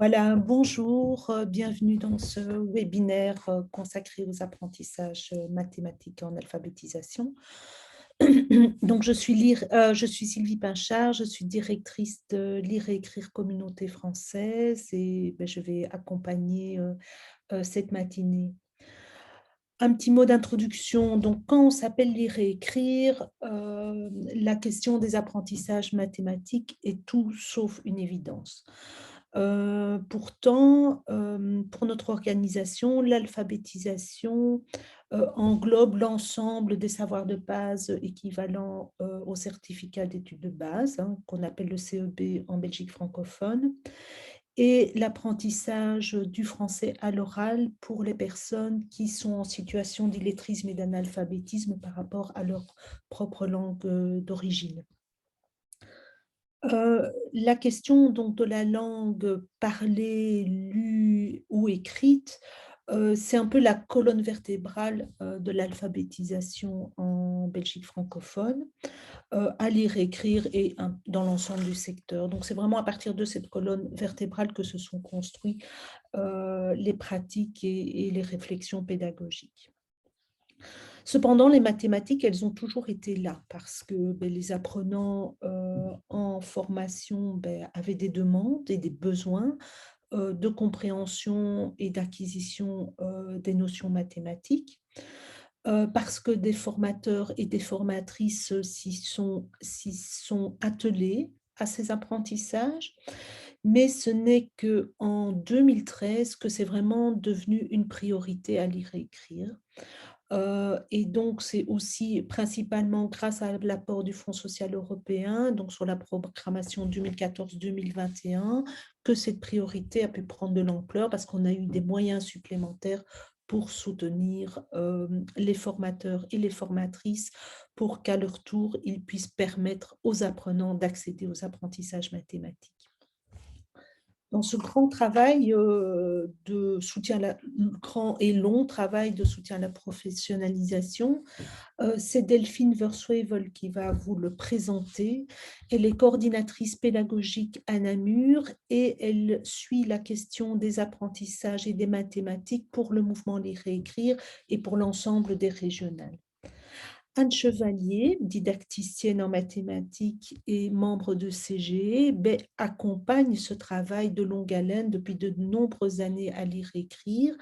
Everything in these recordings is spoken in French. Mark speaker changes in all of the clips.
Speaker 1: Voilà, bonjour, bienvenue dans ce webinaire consacré aux apprentissages mathématiques en alphabétisation. Donc, je suis Sylvie Pinchard, je suis directrice de Lire et Écrire Communauté française et je vais accompagner cette matinée. Un petit mot d'introduction. Donc, quand on s'appelle Lire et Écrire, la question des apprentissages mathématiques est tout sauf une évidence. Pourtant, pour notre organisation, l'alphabétisation, englobe l'ensemble des savoirs de base équivalents, au certificat d'études de base, hein, qu'on appelle le CEB en Belgique francophone, et l'apprentissage du français à l'oral pour les personnes qui sont en situation d'illettrisme et d'analphabétisme par rapport à leur propre langue, d'origine. La question donc de la langue parlée, lue ou écrite, c'est un peu la colonne vertébrale, de l'alphabétisation en Belgique francophone, à lire et écrire et dans l'ensemble du secteur. Donc c'est vraiment à partir de cette colonne vertébrale que se sont construits, les pratiques et les réflexions pédagogiques. Cependant, les mathématiques, elles ont toujours été là parce que, les apprenants, en formation, avaient des demandes et des besoins, de compréhension et d'acquisition, des notions mathématiques, parce que des formateurs et des formatrices, s'y sont attelés à ces apprentissages. Mais ce n'est qu'en 2013 que c'est vraiment devenu une priorité à lire et écrire. Et donc, c'est aussi principalement grâce à l'apport du Fonds social européen, donc sur la programmation 2014-2021, que cette priorité a pu prendre de l'ampleur parce qu'on a eu des moyens supplémentaires pour soutenir les formateurs et les formatrices pour qu'à leur tour, ils puissent permettre aux apprenants d'accéder aux apprentissages mathématiques. Dans ce grand travail de soutien à la grand et long travail de soutien à la professionnalisation, c'est Delphine Verswevel qui va vous le présenter. Elle est coordinatrice pédagogique à Namur et elle suit la question des apprentissages et des mathématiques pour le mouvement Lire et Écrire et pour l'ensemble des régionales. Anne Chevalier, didacticienne en mathématiques et membre de CGE, accompagne ce travail de longue haleine depuis de nombreuses années à lire et écrire.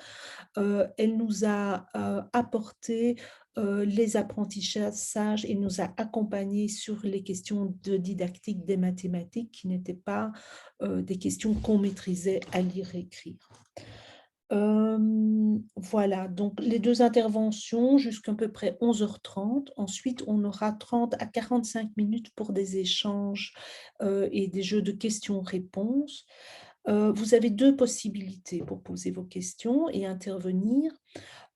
Speaker 1: Elle nous a apporté les apprentissages et nous a accompagnés sur les questions de didactique des mathématiques qui n'étaient pas des questions qu'on maîtrisait à lire et écrire. Voilà, donc les 2 interventions jusqu'à peu près 11h30. Ensuite, on aura 30 à 45 minutes pour des échanges, et des jeux de questions-réponses. Vous avez 2 possibilités pour poser vos questions et intervenir.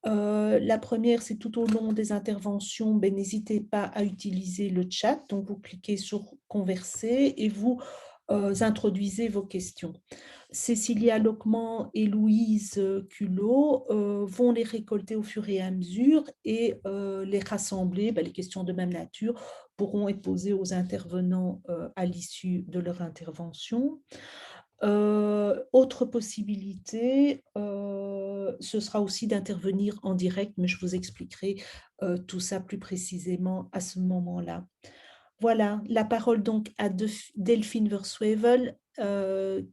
Speaker 1: La première, c'est tout au long des interventions, n'hésitez pas à utiliser le chat. Donc vous cliquez sur «Converser» et vous, introduisez vos questions. Cécilia Lockman et Louise Culot vont les récolter au fur et à mesure et les rassembler. Les questions de même nature pourront être posées aux intervenants à l'issue de leur intervention. Autre possibilité, ce sera aussi d'intervenir en direct, mais je vous expliquerai tout ça plus précisément à ce moment-là. Voilà, la parole donc à Delphine Verswevel,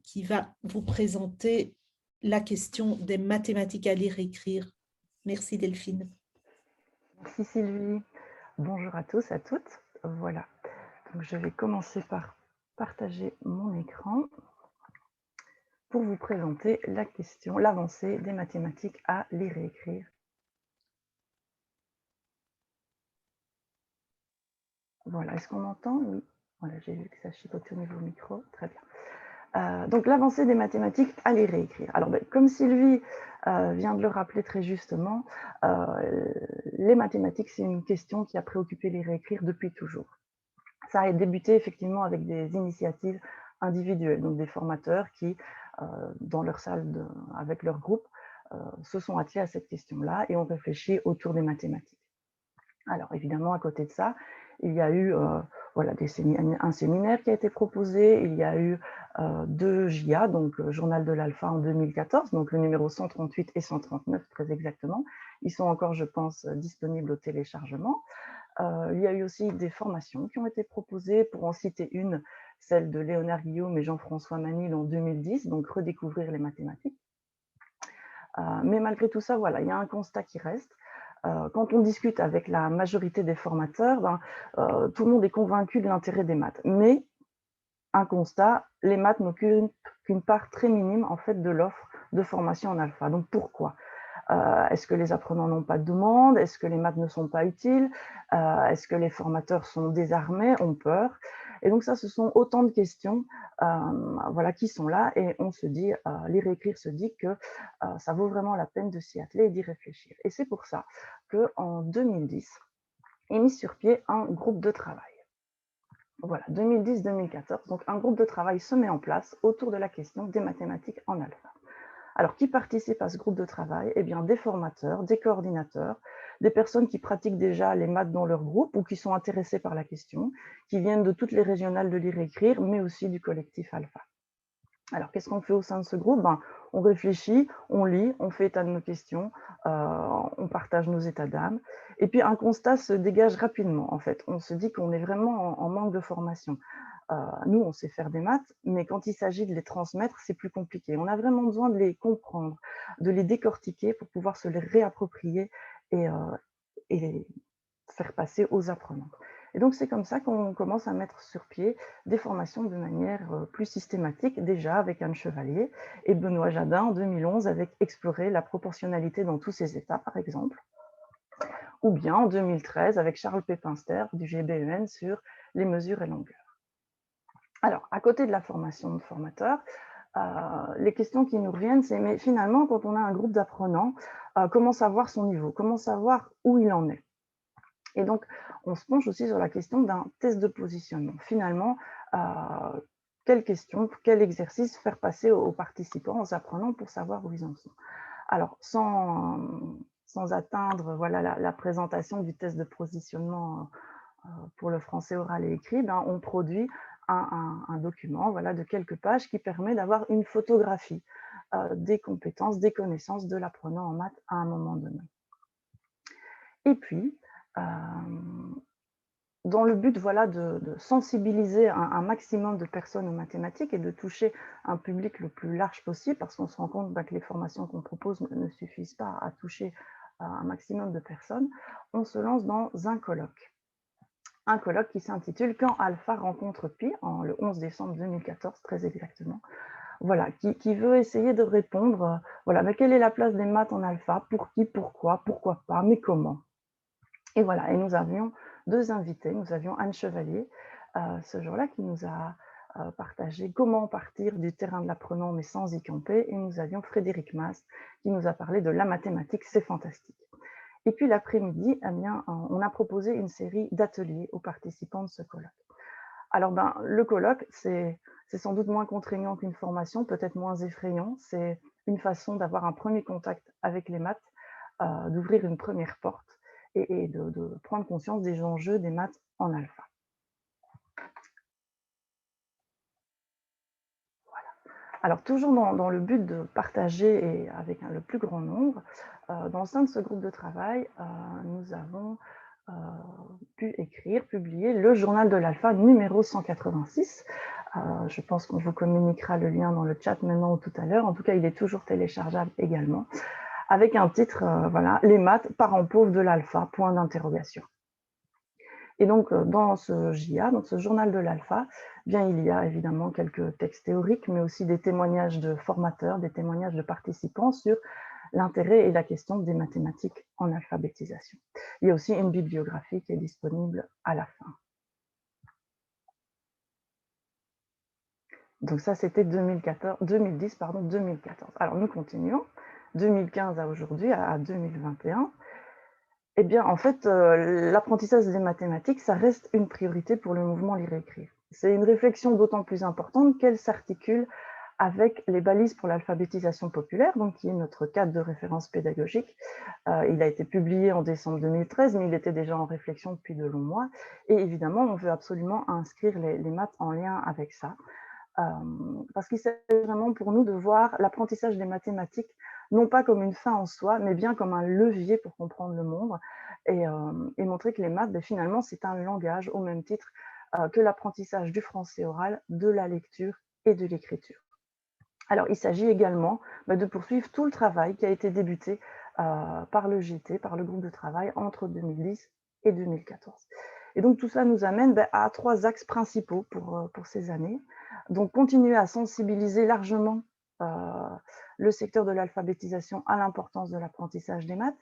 Speaker 1: qui va vous présenter la question des mathématiques à lire et écrire. Merci Delphine.
Speaker 2: Merci Sylvie. Bonjour à tous, à toutes. Voilà, donc je vais commencer par partager mon écran pour vous présenter la question, l'avancée des mathématiques à lire et écrire. Voilà, est-ce qu'on m'entend? Oui. Voilà, j'ai vu que ça chipotait au niveau micro, très bien. Donc l'avancée des mathématiques à lire et écrire. Alors comme Sylvie vient de le rappeler très justement, les mathématiques, c'est une question qui a préoccupé lire et écrire depuis toujours. Ça a débuté effectivement avec des initiatives individuelles, donc des formateurs qui, dans leur salle, avec leur groupe, se sont attelés à cette question-là et ont réfléchi autour des mathématiques. Alors évidemment, à côté de ça, Il y a eu voilà, un séminaire qui a été proposé, il y a eu 2 JA, donc Journal de l'Alpha en 2014, donc le numéro 138 et 139 très exactement. Ils sont encore, je pense, disponibles au téléchargement. Il y a eu aussi des formations qui ont été proposées, pour en citer une, celle de Léonard Guillaume et Jean-François Manil en 2010, donc redécouvrir les mathématiques. Mais malgré tout ça, voilà, il y a un constat qui reste. Quand on discute avec la majorité des formateurs, tout le monde est convaincu de l'intérêt des maths. Mais un constat, les maths n'occupent qu'une part très minime en fait de l'offre de formation en alpha. Donc pourquoi? Est-ce que les apprenants n'ont pas de demande? Est-ce que les maths ne sont pas utiles? Est-ce que les formateurs sont désarmés, ont peur? Et donc ça, ce sont autant de questions voilà, qui sont là, et on se dit, lire et écrire se dit que ça vaut vraiment la peine de s'y atteler et d'y réfléchir. Et c'est pour ça qu'en 2010 est mis sur pied un groupe de travail. Voilà, 2010-2014, donc un groupe de travail se met en place autour de la question des mathématiques en alpha. Alors, qui participe à ce groupe de travail? Eh bien, des formateurs, des coordinateurs, des personnes qui pratiquent déjà les maths dans leur groupe ou qui sont intéressées par la question, qui viennent de toutes les régionales de lire et écrire, mais aussi du collectif Alpha. Alors, qu'est-ce qu'on fait au sein de ce groupe? On réfléchit, on lit, on fait état de nos questions, on partage nos états d'âme. Et puis, un constat se dégage rapidement, en fait. On se dit qu'on est vraiment en manque de formation. Nous, on sait faire des maths, mais quand il s'agit de les transmettre, c'est plus compliqué. On a vraiment besoin de les comprendre, de les décortiquer pour pouvoir se les réapproprier et, et les faire passer aux apprenants. Et donc, c'est comme ça qu'on commence à mettre sur pied des formations de manière plus systématique, déjà avec Anne Chevalier et Benoît Jadin en 2011 avec Explorer la proportionnalité dans tous ses états, par exemple, ou bien en 2013 avec Charles Pépinster du GBEN sur les mesures et longueurs. Alors, à côté de la formation de formateurs, les questions qui nous reviennent, c'est mais finalement, quand on a un groupe d'apprenants, comment savoir son niveau? Comment savoir où il en est? Et donc, on se penche aussi sur la question d'un test de positionnement. Finalement, quelles questions, quel exercice faire passer aux participants, aux apprenants pour savoir où ils en sont? Alors, sans atteindre voilà, la présentation du test de positionnement pour le français oral et écrit, on produit un document voilà, de quelques pages qui permet d'avoir une photographie des compétences, des connaissances de l'apprenant en maths à un moment donné. Et puis, dans le but voilà, de sensibiliser un maximum de personnes aux mathématiques et de toucher un public le plus large possible, parce qu'on se rend compte que les formations qu'on propose ne suffisent pas à toucher un maximum de personnes, on se lance dans un colloque. Un colloque qui s'intitule « Quand Alpha rencontre Pi » le 11 décembre 2014, très exactement. Voilà, qui veut essayer de répondre, voilà, mais quelle est la place des maths en alpha? Pour qui? Pourquoi pas? Mais comment? Et voilà, et nous avions 2 invités. Nous avions Anne Chevalier, ce jour-là, qui nous a partagé comment partir du terrain de l'apprenant, mais sans y camper. Et nous avions Frédéric Mast, qui nous a parlé de la mathématique, c'est fantastique. Et puis l'après-midi, eh bien, on a proposé une série d'ateliers aux participants de ce colloque. Alors, le colloque, c'est sans doute moins contraignant qu'une formation, peut-être moins effrayant. C'est une façon d'avoir un premier contact avec les maths, d'ouvrir une première porte et de prendre conscience des enjeux des maths en alpha. Alors, toujours dans le but de partager et avec le plus grand nombre, dans le sein de ce groupe de travail, nous avons pu publier le journal de l'alpha numéro 186. Je pense qu'on vous communiquera le lien dans le chat maintenant ou tout à l'heure. En tout cas, il est toujours téléchargeable également, avec un titre, voilà, « Les maths, parents pauvres de l'alpha, point d'interrogation ». Et donc, dans ce JA, donc ce journal de l'alpha, bien, il y a évidemment quelques textes théoriques, mais aussi des témoignages de formateurs, des témoignages de participants sur l'intérêt et la question des mathématiques en alphabétisation. Il y a aussi une bibliographie qui est disponible à la fin. Donc ça, c'était 2010, 2014. Alors, nous continuons, 2015 à aujourd'hui, à 2021. Eh bien, en fait, l'apprentissage des mathématiques, ça reste une priorité pour le mouvement Lire et Écrire. C'est une réflexion d'autant plus importante qu'elle s'articule avec les balises pour l'alphabétisation populaire, donc qui est notre cadre de référence pédagogique. Il a été publié en décembre 2013, mais il était déjà en réflexion depuis de longs mois. Et évidemment, on veut absolument inscrire les maths en lien avec ça. Parce qu'il s'agit vraiment pour nous de voir l'apprentissage des mathématiques, non pas comme une fin en soi, mais bien comme un levier pour comprendre le monde et montrer que les maths, ben, finalement, c'est un langage au même titre que l'apprentissage du français oral, de la lecture et de l'écriture. Alors, il s'agit également de poursuivre tout le travail qui a été débuté par le JT, par le groupe de travail entre 2010 et 2014. Et donc, tout ça nous amène à 3 axes principaux pour ces années. Donc, continuer à sensibiliser largement le secteur de l'alphabétisation à l'importance de l'apprentissage des maths,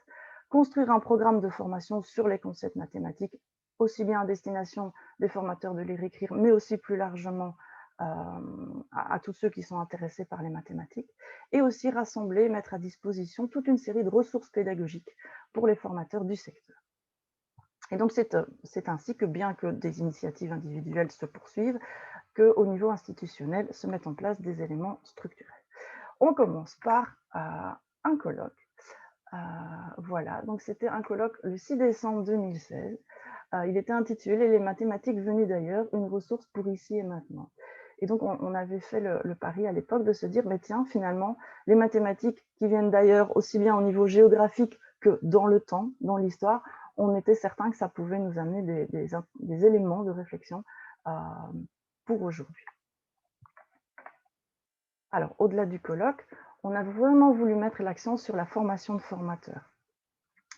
Speaker 2: construire un programme de formation sur les concepts mathématiques, aussi bien à destination des formateurs de lire écrire, mais aussi plus largement à tous ceux qui sont intéressés par les mathématiques, et aussi rassembler, mettre à disposition toute une série de ressources pédagogiques pour les formateurs du secteur. Et donc c'est ainsi que, bien que des initiatives individuelles se poursuivent, qu'au niveau institutionnel se mettent en place des éléments structurels. On commence par un colloque. Voilà, donc c'était un colloque le 6 décembre 2016. Il était intitulé « Les mathématiques venues d'ailleurs, une ressource pour ici et maintenant ». Et donc, on avait fait le pari à l'époque de se dire, mais tiens, finalement, les mathématiques qui viennent d'ailleurs, aussi bien au niveau géographique que dans le temps, dans l'histoire, on était certain que ça pouvait nous amener des éléments de réflexion pour aujourd'hui. Alors, au-delà du colloque, on a vraiment voulu mettre l'accent sur la formation de formateurs.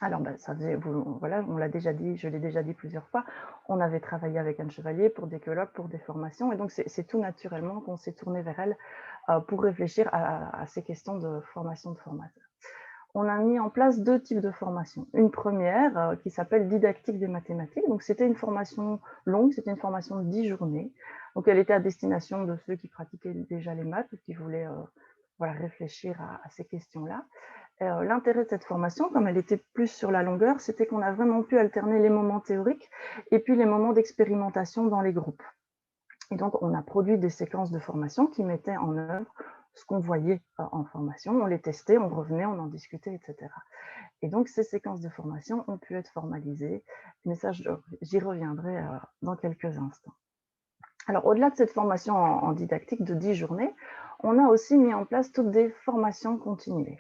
Speaker 2: Alors, ça faisait, voilà, on l'a déjà dit, je l'ai déjà dit plusieurs fois, on avait travaillé avec Anne Chevalier pour des colloques, pour des formations, et donc c'est tout naturellement qu'on s'est tourné vers elle pour réfléchir à ces questions de formation de formateurs. On a mis en place 2 types de formations. Une première qui s'appelle didactique des mathématiques, donc c'était une formation longue, c'était une formation de 10 journées, donc elle était à destination de ceux qui pratiquaient déjà les maths ou qui voulaient voilà, réfléchir à ces questions-là. L'intérêt de cette formation, comme elle était plus sur la longueur, c'était qu'on a vraiment pu alterner les moments théoriques et puis les moments d'expérimentation dans les groupes. Et donc, on a produit des séquences de formation qui mettaient en œuvre ce qu'on voyait en formation. On les testait, on revenait, on en discutait, etc. Et donc, ces séquences de formation ont pu être formalisées. Mais ça, j'y reviendrai dans quelques instants. Alors, au-delà de cette formation en didactique de 10 journées, on a aussi mis en place toutes des formations continuées.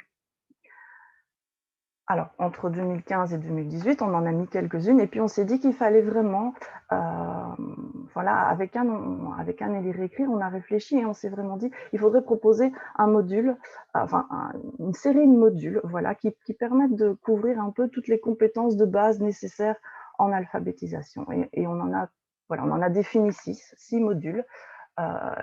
Speaker 2: Alors, entre 2015 et 2018, on en a mis quelques-unes et puis on s'est dit qu'il fallait vraiment, voilà, avec Anne et Lire Écrire, on a réfléchi et on s'est vraiment dit il faudrait proposer un module, enfin une série de modules, voilà, qui permettent de couvrir un peu toutes les compétences de base nécessaires en alphabétisation. Et on en a, voilà, on en a défini 6 modules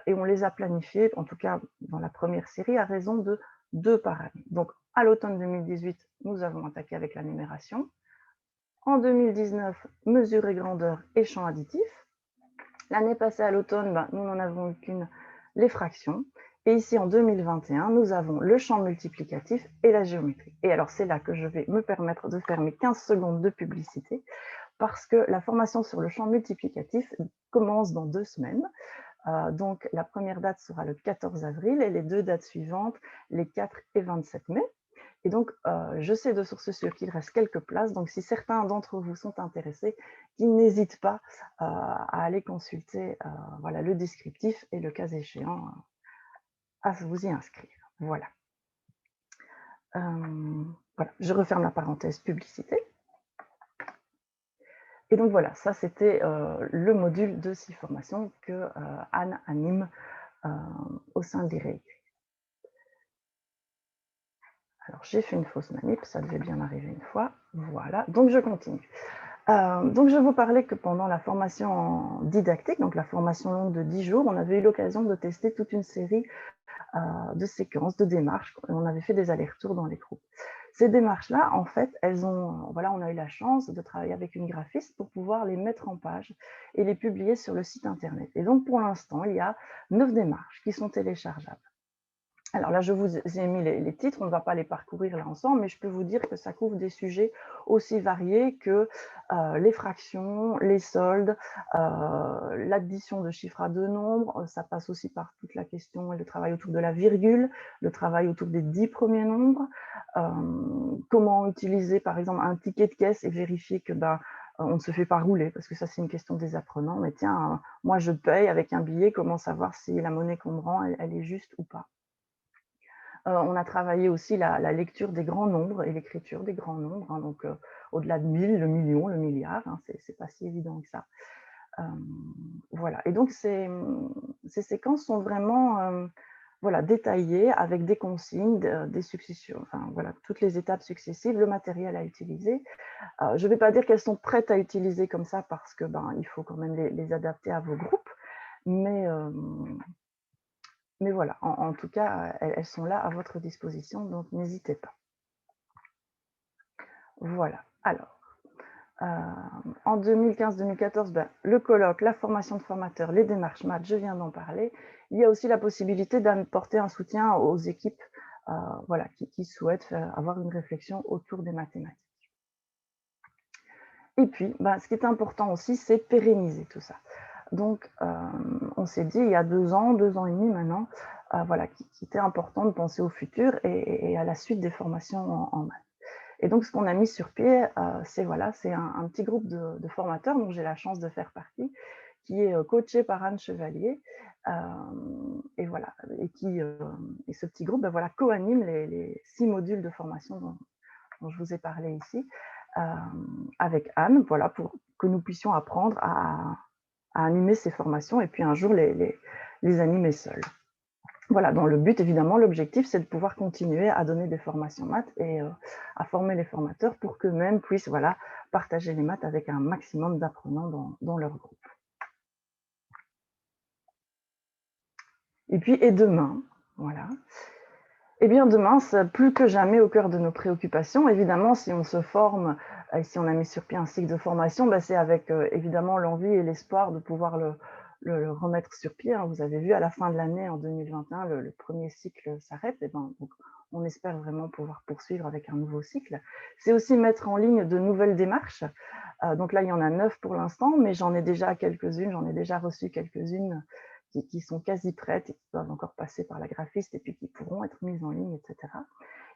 Speaker 2: et on les a planifiés, en tout cas dans la première série, à raison de 2 par année. Donc, à l'automne 2018, nous avons attaqué avec la numération. En 2019, mesure et grandeur et champ additif. L'année passée, à l'automne, nous n'en avons eu qu'une, les fractions. Et ici, en 2021, nous avons le champ multiplicatif et la géométrie. Et alors, c'est là que je vais me permettre de faire mes 15 secondes de publicité, parce que la formation sur le champ multiplicatif commence dans 2 semaines. Donc, la première date sera le 14 avril et les 2 dates suivantes, les 4 et 27 mai. Et donc, je sais de source sûre qu'il reste quelques places. Donc, si certains d'entre vous sont intéressés, qu'ils n'hésitent pas à aller consulter voilà, le descriptif et le cas échéant à vous y inscrire. Voilà. Voilà. Je referme la parenthèse publicité. Et donc voilà, ça c'était le module de 6 formations que Anne anime au sein de l'IREIC. Alors j'ai fait une fausse manip, ça devait bien arriver une fois. Voilà, donc je continue. Donc je vous parlais que pendant la formation en didactique, donc la formation longue de 10 jours, on avait eu l'occasion de tester toute une série de séquences, de démarches. On avait fait des allers-retours dans les groupes. Ces démarches-là, en fait, voilà, on a eu la chance de travailler avec une graphiste pour pouvoir les mettre en page et les publier sur le site internet. Et donc, pour l'instant, il y a 9 démarches qui sont téléchargeables. Alors là, je vous ai mis les titres, on ne va pas les parcourir là ensemble, mais je peux vous dire que ça couvre des sujets aussi variés que les fractions, les soldes, l'addition de chiffres à deux nombres. Ça passe aussi par toute la question et le travail autour de la virgule, le travail autour des 10 premiers nombres. Comment utiliser par exemple un ticket de caisse et vérifier que on ne se fait pas rouler, parce que ça c'est une question des apprenants. Mais tiens, moi je paye avec un billet, comment savoir si la monnaie qu'on me rend, elle est juste ou pas? On a travaillé aussi la lecture des grands nombres et l'écriture des grands nombres, hein, donc au-delà de 1000, le million, le milliard, hein, c'est pas si évident que ça. Hem, voilà, et donc ces séquences sont vraiment, voilà, détaillées avec des consignes, des successions, enfin voilà, toutes les étapes successives, le matériel à utiliser. Je ne vais pas dire qu'elles sont prêtes à utiliser comme ça parce que, il faut quand même les adapter à vos groupes, mais voilà, en tout cas, elles sont là à votre disposition, donc n'hésitez pas. Voilà. Alors, en 2015-2014, le colloque, la formation de formateurs, les démarches maths, je viens d'en parler. Il y a aussi la possibilité d'apporter un soutien aux équipes, voilà, qui souhaitent avoir une réflexion autour des mathématiques. Et puis, ce qui est important aussi, c'est pérenniser tout ça. Donc, on s'est dit il y a 2 ans et demi maintenant, voilà, qu'il était important de penser au futur et à la suite des formations en maths. Et donc, ce qu'on a mis sur pied, c'est un petit groupe de formateurs dont j'ai la chance de faire partie, qui est coaché par Anne Chevalier, et voilà, et ce petit groupe, voilà, co-anime les 6 modules de formation dont je vous ai parlé ici, avec Anne, voilà, pour que nous puissions apprendre à animer ces formations et puis un jour les animer seuls. Voilà, dans le but, évidemment, l'objectif, c'est de pouvoir continuer à donner des formations maths et à former les formateurs pour qu'eux-mêmes puissent, voilà, partager les maths avec un maximum d'apprenants dans leur groupe. Et puis, et demain, voilà. Eh bien, demain, c'est plus que jamais au cœur de nos préoccupations. Évidemment, si on se forme et si on a mis sur pied un cycle de formation, c'est avec évidemment l'envie et l'espoir de pouvoir le remettre sur pied, hein. Vous avez vu, à la fin de l'année, en 2021, le premier cycle s'arrête. Et donc, on espère vraiment pouvoir poursuivre avec un nouveau cycle. C'est aussi mettre en ligne de nouvelles démarches. Donc là, il y en a 9 pour l'instant, mais j'en ai déjà quelques-unes, j'en ai déjà reçu quelques-unes qui sont quasi prêtes et qui doivent encore passer par la graphiste et puis qui pourront être mises en ligne, etc.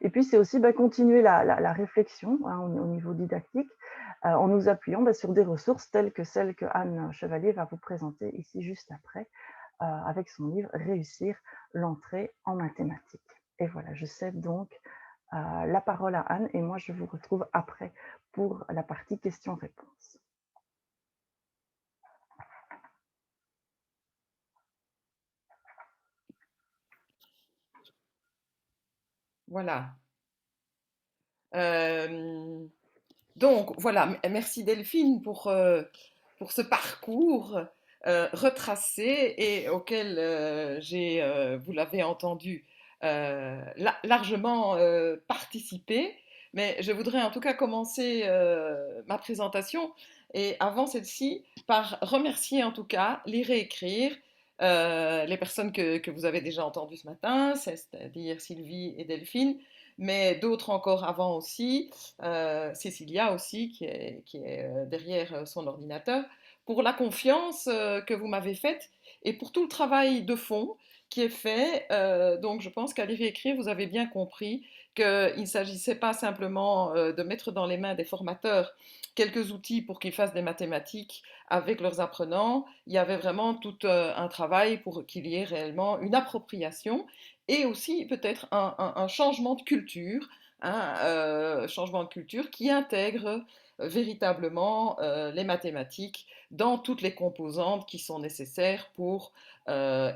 Speaker 2: Et puis, c'est aussi continuer la réflexion, hein, au niveau didactique, en nous appuyant sur des ressources telles que celles que Anne Chevalier va vous présenter ici juste après, avec son livre Réussir l'entrée en mathématiques. Et voilà, je cède donc la parole à Anne et moi je vous retrouve après pour la partie questions-réponses.
Speaker 3: Voilà. Euh, donc, voilà, merci Delphine pour ce parcours retracé et auquel j'ai, vous l'avez entendu, largement participé. Mais je voudrais en tout cas commencer ma présentation et avant celle-ci par remercier en tout cas, lire et écrire les personnes que vous avez déjà entendues ce matin, c'est-à-dire Sylvie et Delphine, mais d'autres encore avant aussi, Cécilia aussi, qui est derrière son ordinateur, pour la confiance que vous m'avez faite et pour tout le travail de fond qui est fait. Donc je pense qu'à lire et écrire, vous avez bien compris qu'il ne s'agissait pas simplement de mettre dans les mains des formateurs quelques outils pour qu'ils fassent des mathématiques avec leurs apprenants. Il y avait vraiment tout un travail pour qu'il y ait réellement une appropriation et aussi peut-être un changement de culture, hein, changement de culture qui intègre véritablement les mathématiques dans toutes les composantes qui sont nécessaires pour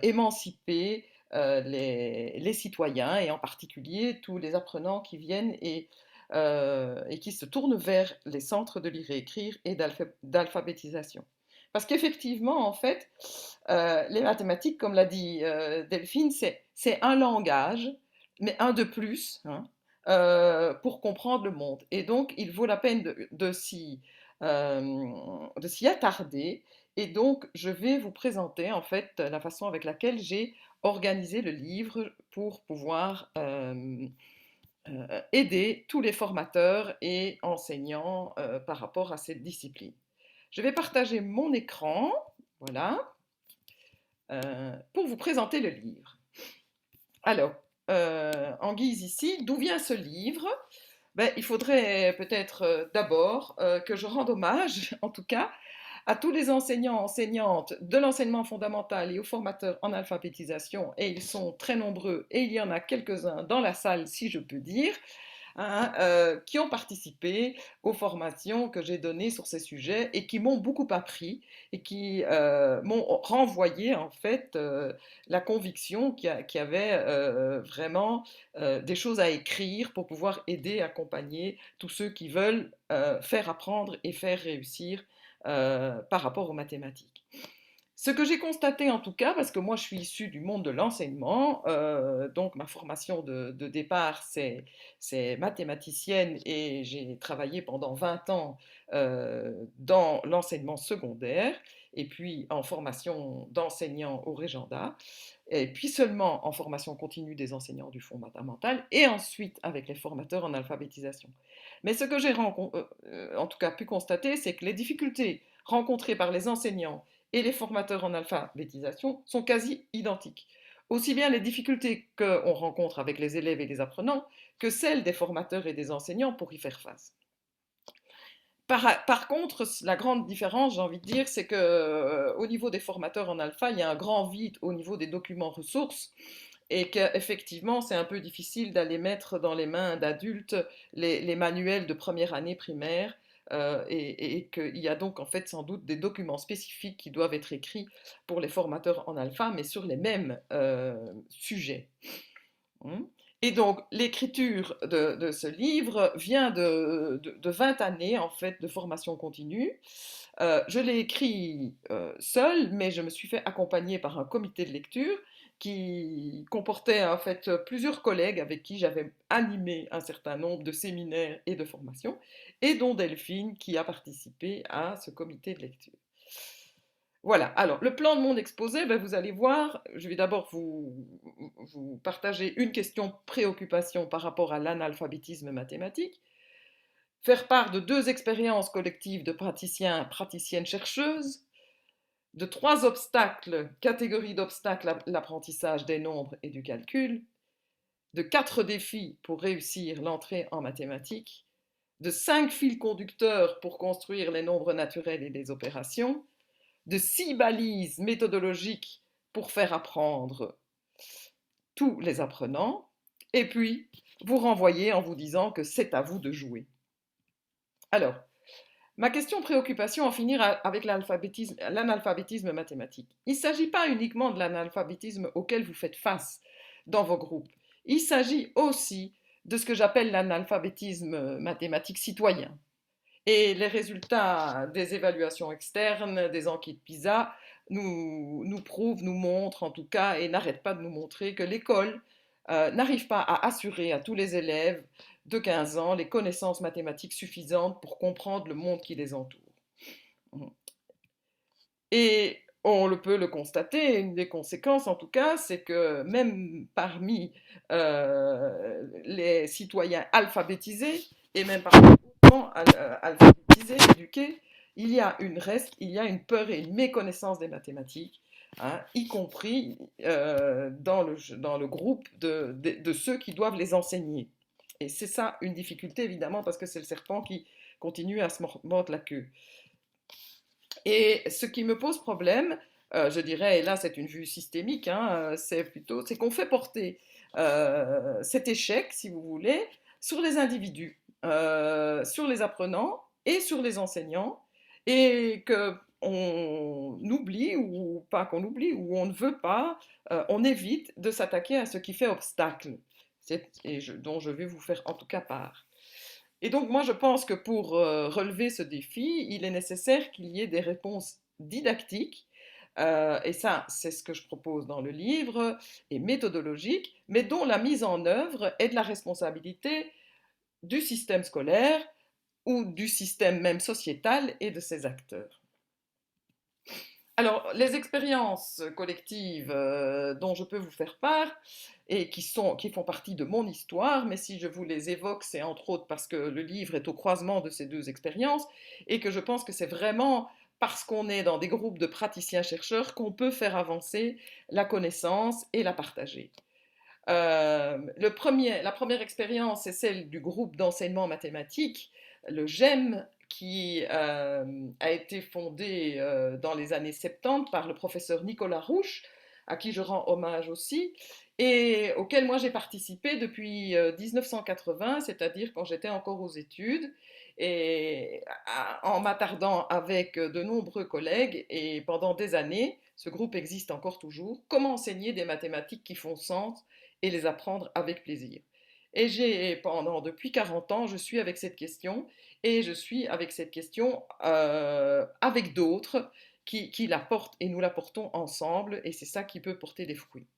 Speaker 3: émanciper les citoyens et en particulier tous les apprenants qui viennent et qui se tournent vers les centres de lire et écrire et d'alphabétisation. Parce qu'effectivement, en fait, les mathématiques, comme l'a dit Delphine, c'est un langage, mais un de plus, hein, pour comprendre le monde. Et donc, il vaut la peine de s'y attarder. Et donc, je vais vous présenter en fait la façon avec laquelle j'ai organiser le livre pour pouvoir aider tous les formateurs et enseignants par rapport à cette discipline. Je vais partager mon écran, voilà, pour vous présenter le livre. Alors, en guise ici, d'où vient ce livre? Ben, il faudrait peut-être d'abord que je rende hommage, en tout cas, à tous les enseignants, enseignantes de l'enseignement fondamental et aux formateurs en alphabétisation, et ils sont très nombreux, et il y en a quelques-uns dans la salle, si je peux dire, hein, qui ont participé aux formations que j'ai données sur ces sujets et qui m'ont beaucoup appris et qui m'ont renvoyé en fait la conviction qu'il y avait vraiment des choses à écrire pour pouvoir aider, accompagner tous ceux qui veulent faire apprendre et faire réussir par rapport aux mathématiques. Ce que j'ai constaté en tout cas, parce que moi je suis issue du monde de l'enseignement, donc ma formation de départ c'est mathématicienne et j'ai travaillé pendant 20 ans dans l'enseignement secondaire et puis en formation d'enseignant au Régenda et puis seulement en formation continue des enseignants du fonds fondamental et ensuite avec les formateurs en alphabétisation. Mais ce que j'ai en tout cas pu constater, c'est que les difficultés rencontrées par les enseignants et les formateurs en alphabétisation sont quasi identiques. Aussi bien les difficultés qu'on rencontre avec les élèves et les apprenants que celles des formateurs et des enseignants pour y faire face. Par contre, la grande différence, j'ai envie de dire, c'est qu'au niveau des formateurs en alpha, il y a un grand vide au niveau des documents ressources et qu'effectivement, c'est un peu difficile d'aller mettre dans les mains d'adultes les manuels de première année primaire et qu'il y a donc en fait sans doute des documents spécifiques qui doivent être écrits pour les formateurs en alpha, mais sur les mêmes sujets. Et donc, l'écriture de ce livre vient de 20 années en fait de formation continue. Je l'ai écrit seul, mais je me suis fait accompagner par un comité de lecture qui comportait en fait plusieurs collègues avec qui j'avais animé un certain nombre de séminaires et de formations, et dont Delphine qui a participé à ce comité de lecture. Voilà, alors le plan de mon exposé, ben, vous allez voir, je vais d'abord vous partager une question préoccupation par rapport à l'analphabétisme mathématique, faire part de 2 expériences collectives de praticiens, praticiennes chercheuses, de 3 obstacles, catégories d'obstacles à l'apprentissage des nombres et du calcul, de 4 défis pour réussir l'entrée en mathématiques, de 5 fils conducteurs pour construire les nombres naturels et les opérations, de 6 balises méthodologiques pour faire apprendre tous les apprenants, et puis vous renvoyer en vous disant que c'est à vous de jouer. Alors, ma question préoccupation en finir avec l'analphabétisme mathématique. Il ne s'agit pas uniquement de l'analphabétisme auquel vous faites face dans vos groupes. Il s'agit aussi de ce que j'appelle l'analphabétisme mathématique citoyen. Et les résultats des évaluations externes, des enquêtes PISA, nous prouvent, nous montrent en tout cas, et n'arrêtent pas de nous montrer que l'école n'arrive pas à assurer à tous les élèves de 15 ans les connaissances mathématiques suffisantes pour comprendre le monde qui les entoure. Et on peut le constater, une des conséquences en tout cas, c'est que même parmi les citoyens alphabétisés, et même parmi les enfants alphabétisés, éduqués, il y a une peur et une méconnaissance des mathématiques, hein, y compris dans le groupe de ceux qui doivent les enseigner. Et c'est ça une difficulté évidemment parce que c'est le serpent qui continue à se mordre la queue. Et ce qui me pose problème, je dirais, et là c'est une vue systémique, hein, c'est qu'on fait porter cet échec, si vous voulez, sur les individus, sur les apprenants et sur les enseignants, et qu'on oublie, ou pas qu'on oublie, ou on ne veut pas, on évite de s'attaquer à ce qui fait obstacle, dont je vais vous faire en tout cas part. Et donc, moi, je pense que pour relever ce défi, il est nécessaire qu'il y ait des réponses didactiques, et ça, c'est ce que je propose dans le livre, et méthodologiques, mais dont la mise en œuvre est de la responsabilité du système scolaire ou du système même sociétal et de ses acteurs. Alors, les expériences collectives dont je peux vous faire part et qui font partie de mon histoire, mais si je vous les évoque, c'est entre autres parce que le livre est au croisement de ces deux expériences et que je pense que c'est vraiment parce qu'on est dans des groupes de praticiens-chercheurs qu'on peut faire avancer la connaissance et la partager. La première expérience, c'est celle du groupe d'enseignement mathématique, le GEM, qui a été fondé dans les années 70 par le professeur Nicolas Rouche, à qui je rends hommage aussi, et auquel moi j'ai participé depuis 1980, c'est-à-dire quand j'étais encore aux études, et en m'attardant avec de nombreux collègues, et pendant des années, ce groupe existe encore toujours, comment enseigner des mathématiques qui font sens et les apprendre avec plaisir. Et depuis 40 ans, je suis avec cette question, et je suis avec cette question avec d'autres qui la portent, et nous la portons ensemble, et c'est ça qui peut porter des fruits.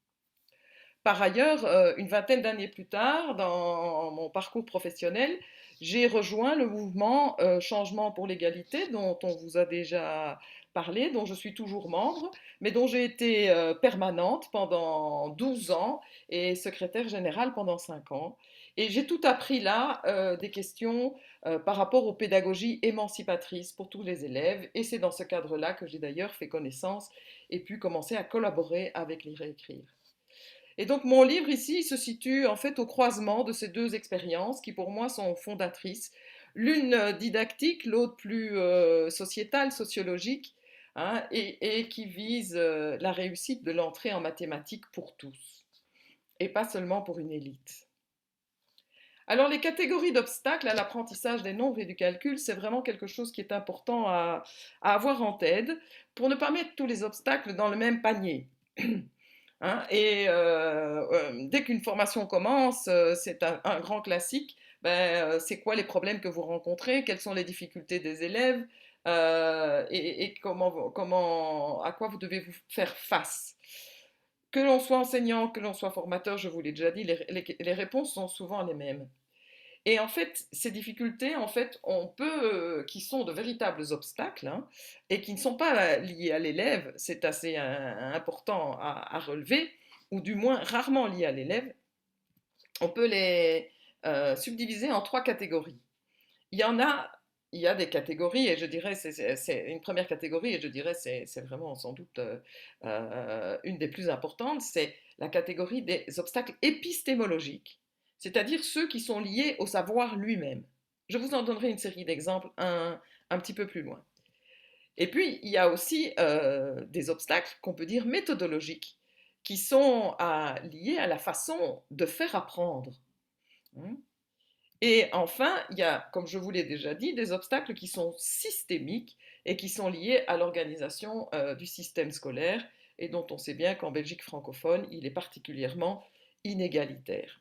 Speaker 3: Par ailleurs, une vingtaine d'années plus tard, dans mon parcours professionnel, j'ai rejoint le mouvement Changement pour l'égalité, dont on vous a déjà parlé, dont je suis toujours membre, mais dont j'ai été permanente pendant 12 ans et secrétaire générale pendant 5 ans. Et j'ai tout appris là, des questions par rapport aux pédagogies émancipatrices pour tous les élèves. Et c'est dans ce cadre-là que j'ai d'ailleurs fait connaissance et pu commencer à collaborer avec les Réécrire. Et donc mon livre ici se situe en fait au croisement de ces deux expériences qui pour moi sont fondatrices. L'une didactique, l'autre plus sociétale, sociologique, hein, et qui vise la réussite de l'entrée en mathématiques pour tous, et pas seulement pour une élite. Alors les catégories d'obstacles à l'apprentissage des nombres et du calcul, c'est vraiment quelque chose qui est important à avoir en tête pour ne pas mettre tous les obstacles dans le même panier. Hein, et dès qu'une formation commence, c'est un grand classique. Ben, c'est quoi les problèmes que vous rencontrez? Quelles sont les difficultés des élèves? Et à quoi vous devez vous faire face? Que l'on soit enseignant, que l'on soit formateur, je vous l'ai déjà dit, les réponses sont souvent les mêmes. Et en fait, ces difficultés, en fait, qui sont de véritables obstacles, hein, et qui ne sont pas liés à l'élève, c'est assez important à relever, ou du moins rarement liés à l'élève, on peut les subdiviser en trois catégories. Il y en a, il y a des catégories, et je dirais, c'est une première catégorie, et je dirais, c'est vraiment sans doute une des plus importantes, c'est la catégorie des obstacles épistémologiques, c'est-à-dire ceux qui sont liés au savoir lui-même. Je vous en donnerai une série d'exemples un petit peu plus loin. Et puis, il y a aussi des obstacles qu'on peut dire méthodologiques, qui sont liés à la façon de faire apprendre. Hein. Et enfin, il y a, comme je vous l'ai déjà dit, des obstacles qui sont systémiques et qui sont liés à l'organisation du système scolaire et dont on sait bien qu'en Belgique francophone, il est particulièrement inégalitaire.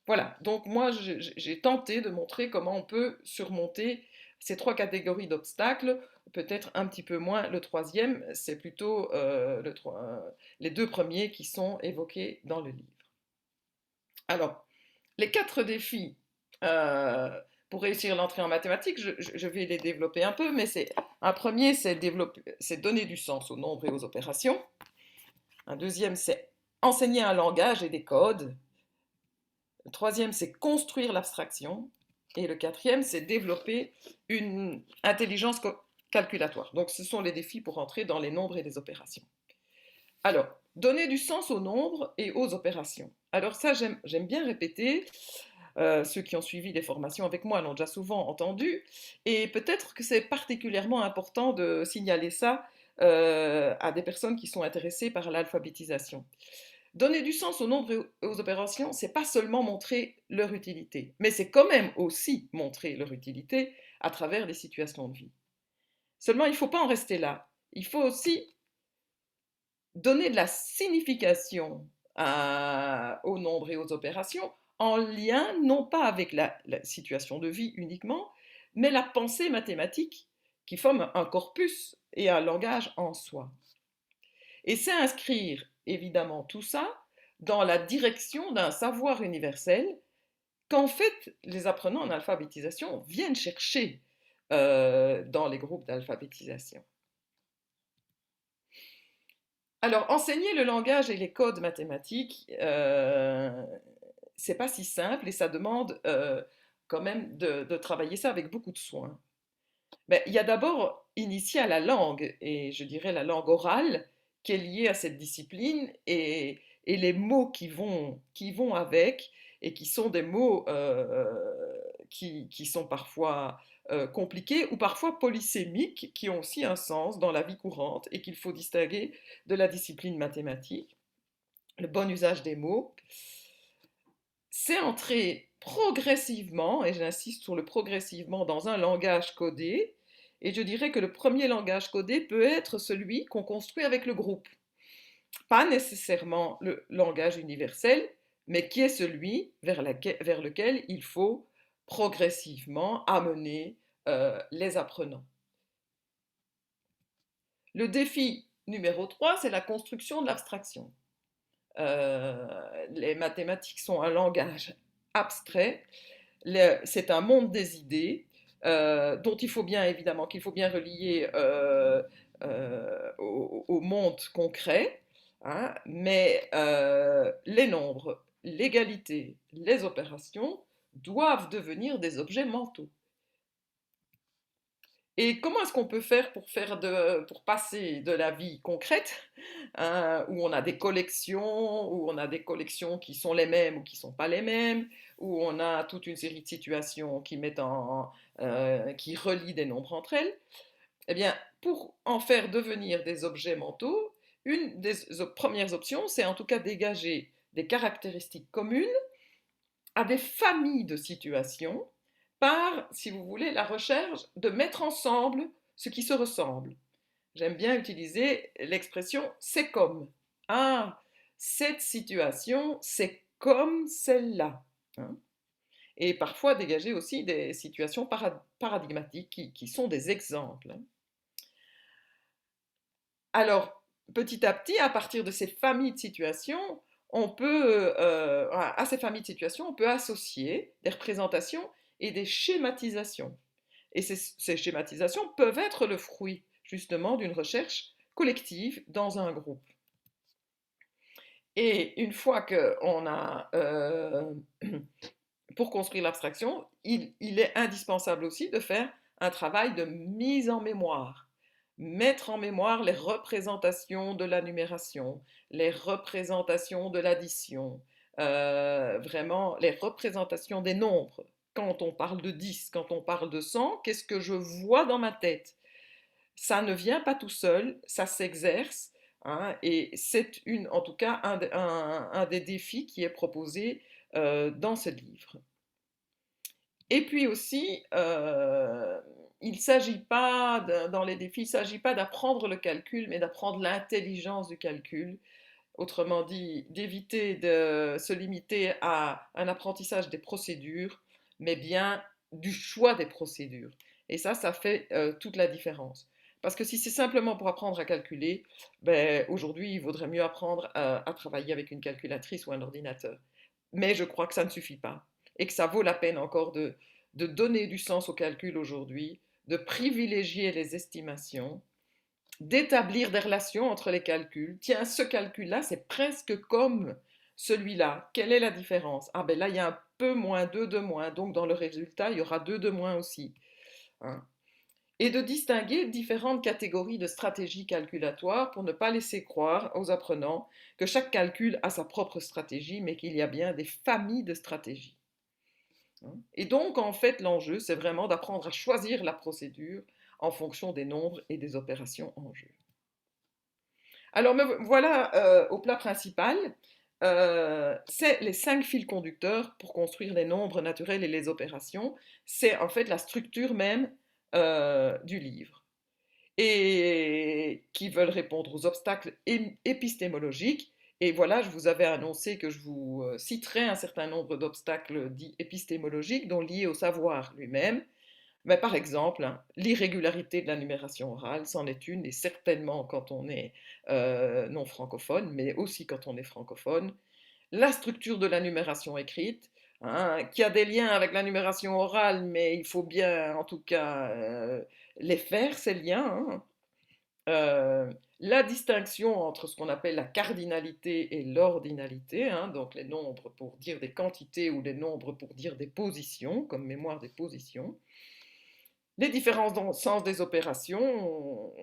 Speaker 3: Voilà, donc moi j'ai tenté de montrer comment on peut surmonter ces trois catégories d'obstacles, peut-être un petit peu moins le troisième, c'est plutôt les deux premiers qui sont évoqués dans le livre. Alors, les 4 défis pour réussir l'entrée en mathématiques, je vais les développer un peu, mais un premier, c'est donner du sens aux nombres et aux opérations. Un deuxième, c'est enseigner un langage et des codes. Le troisième, c'est construire l'abstraction. Et le quatrième, c'est développer une intelligence calculatoire. Donc, ce sont les défis pour entrer dans les nombres et les opérations. Alors, donner du sens aux nombres et aux opérations. Alors ça, j'aime bien répéter. Ceux qui ont suivi les formations avec moi l'ont déjà souvent entendu. Et peut-être que c'est particulièrement important de signaler ça à des personnes qui sont intéressées par l'alphabétisation. Donner du sens aux nombres et aux opérations, c'est pas seulement montrer leur utilité, mais c'est quand même aussi montrer leur utilité à travers des situations de vie. Seulement, il ne faut pas en rester là. Il faut aussi donner de la signification aux nombres et aux opérations en lien non pas avec la situation de vie uniquement, mais la pensée mathématique qui forme un corpus et un langage en soi. Et c'est inscrire évidemment tout ça dans la direction d'un savoir universel qu'en fait les apprenants en alphabétisation viennent chercher dans les groupes d'alphabétisation. Alors, enseigner le langage et les codes mathématiques, c'est pas si simple et ça demande quand même de travailler ça avec beaucoup de soin. Mais il y a d'abord initié à la langue, et je dirais la langue orale, qui est liée à cette discipline, et les mots qui vont avec, et qui sont des mots qui sont parfois compliqués ou parfois polysémiques, qui ont aussi un sens dans la vie courante et qu'il faut distinguer de la discipline mathématique. Le bon usage des mots, c'est entrer progressivement, et j'insiste sur le progressivement, dans un langage codé. Et je dirais que le premier langage codé peut être celui qu'on construit avec le groupe. Pas nécessairement le langage universel, mais qui est celui vers lequel il faut progressivement amener les apprenants. Le défi numéro 3, c'est la construction de l'abstraction. Les mathématiques sont un langage abstrait, c'est un monde des idées dont il faut bien évidemment qu'il faut bien relier au monde concret, hein, mais les nombres, l'égalité, les opérations doivent devenir des objets mentaux. Et comment est-ce qu'on peut faire pour passer de la vie concrète, hein, où on a des collections, où on a des collections qui sont les mêmes ou qui ne sont pas les mêmes, où on a toute une série de situations qui relient des nombres entre elles. Eh bien, pour en faire devenir des objets mentaux, une des premières options, c'est en tout cas dégager des caractéristiques communes à des familles de situations par, si vous voulez, la recherche de mettre ensemble ce qui se ressemble. J'aime bien utiliser l'expression c'est comme. Ah, cette situation, c'est comme celle-là. Hein. Et parfois dégager aussi des situations paradigmatiques qui sont des exemples. Alors, petit à petit, à partir de ces familles de situations, à ces familles de situations, on peut associer des représentations et des schématisations. Et ces schématisations peuvent être le fruit justement d'une recherche collective dans un groupe. Et une fois qu'on a, pour construire l'abstraction, il est indispensable aussi de faire un travail de mise en mémoire. Mettre en mémoire les représentations de la numération, les représentations de l'addition, vraiment les représentations des nombres. Quand on parle de 10, quand on parle de 100, qu'est-ce que je vois dans ma tête? Ça ne vient pas tout seul, ça s'exerce, hein, et c'est en tout cas un des défis qui est proposé dans ce livre. Et puis aussi, il ne s'agit pas, dans les défis, il ne s'agit pas d'apprendre le calcul, mais d'apprendre l'intelligence du calcul. Autrement dit, d'éviter de se limiter à un apprentissage des procédures, mais bien du choix des procédures. Et ça fait toute la différence. Parce que si c'est simplement pour apprendre à calculer, ben, aujourd'hui, il vaudrait mieux apprendre à travailler avec une calculatrice ou un ordinateur. Mais je crois que ça ne suffit pas. Et que ça vaut la peine encore de donner du sens au calcul aujourd'hui, de privilégier les estimations, d'établir des relations entre les calculs. Tiens, ce calcul-là, c'est presque comme celui-là. Quelle est la différence? Ah ben là, il y a un peu moins 2 de moins, donc dans le résultat, il y aura 2 de moins aussi. Hein. Et de distinguer différentes catégories de stratégies calculatoires pour ne pas laisser croire aux apprenants que chaque calcul a sa propre stratégie, mais qu'il y a bien des familles de stratégies. Et donc, en fait, l'enjeu, c'est vraiment d'apprendre à choisir la procédure en fonction des nombres et des opérations en jeu. Alors, me voilà au plat principal. C'est les 5 fils conducteurs pour construire les nombres naturels et les opérations. C'est en fait la structure même du livre. Et qui veulent répondre aux obstacles épistémologiques. Et voilà, je vous avais annoncé que je vous citerai un certain nombre d'obstacles dits épistémologiques, dont liés au savoir lui-même. Mais par exemple, hein, l'irrégularité de la numération orale, c'en est une, et certainement quand on est non francophone, mais aussi quand on est francophone. La structure de la numération écrite, hein, qui a des liens avec la numération orale, mais il faut bien en tout cas les faire, ces liens. Hein. la distinction entre ce qu'on appelle la cardinalité et l'ordinalité, hein, donc les nombres pour dire des quantités ou les nombres pour dire des positions, comme mémoire des positions, les différents sens des opérations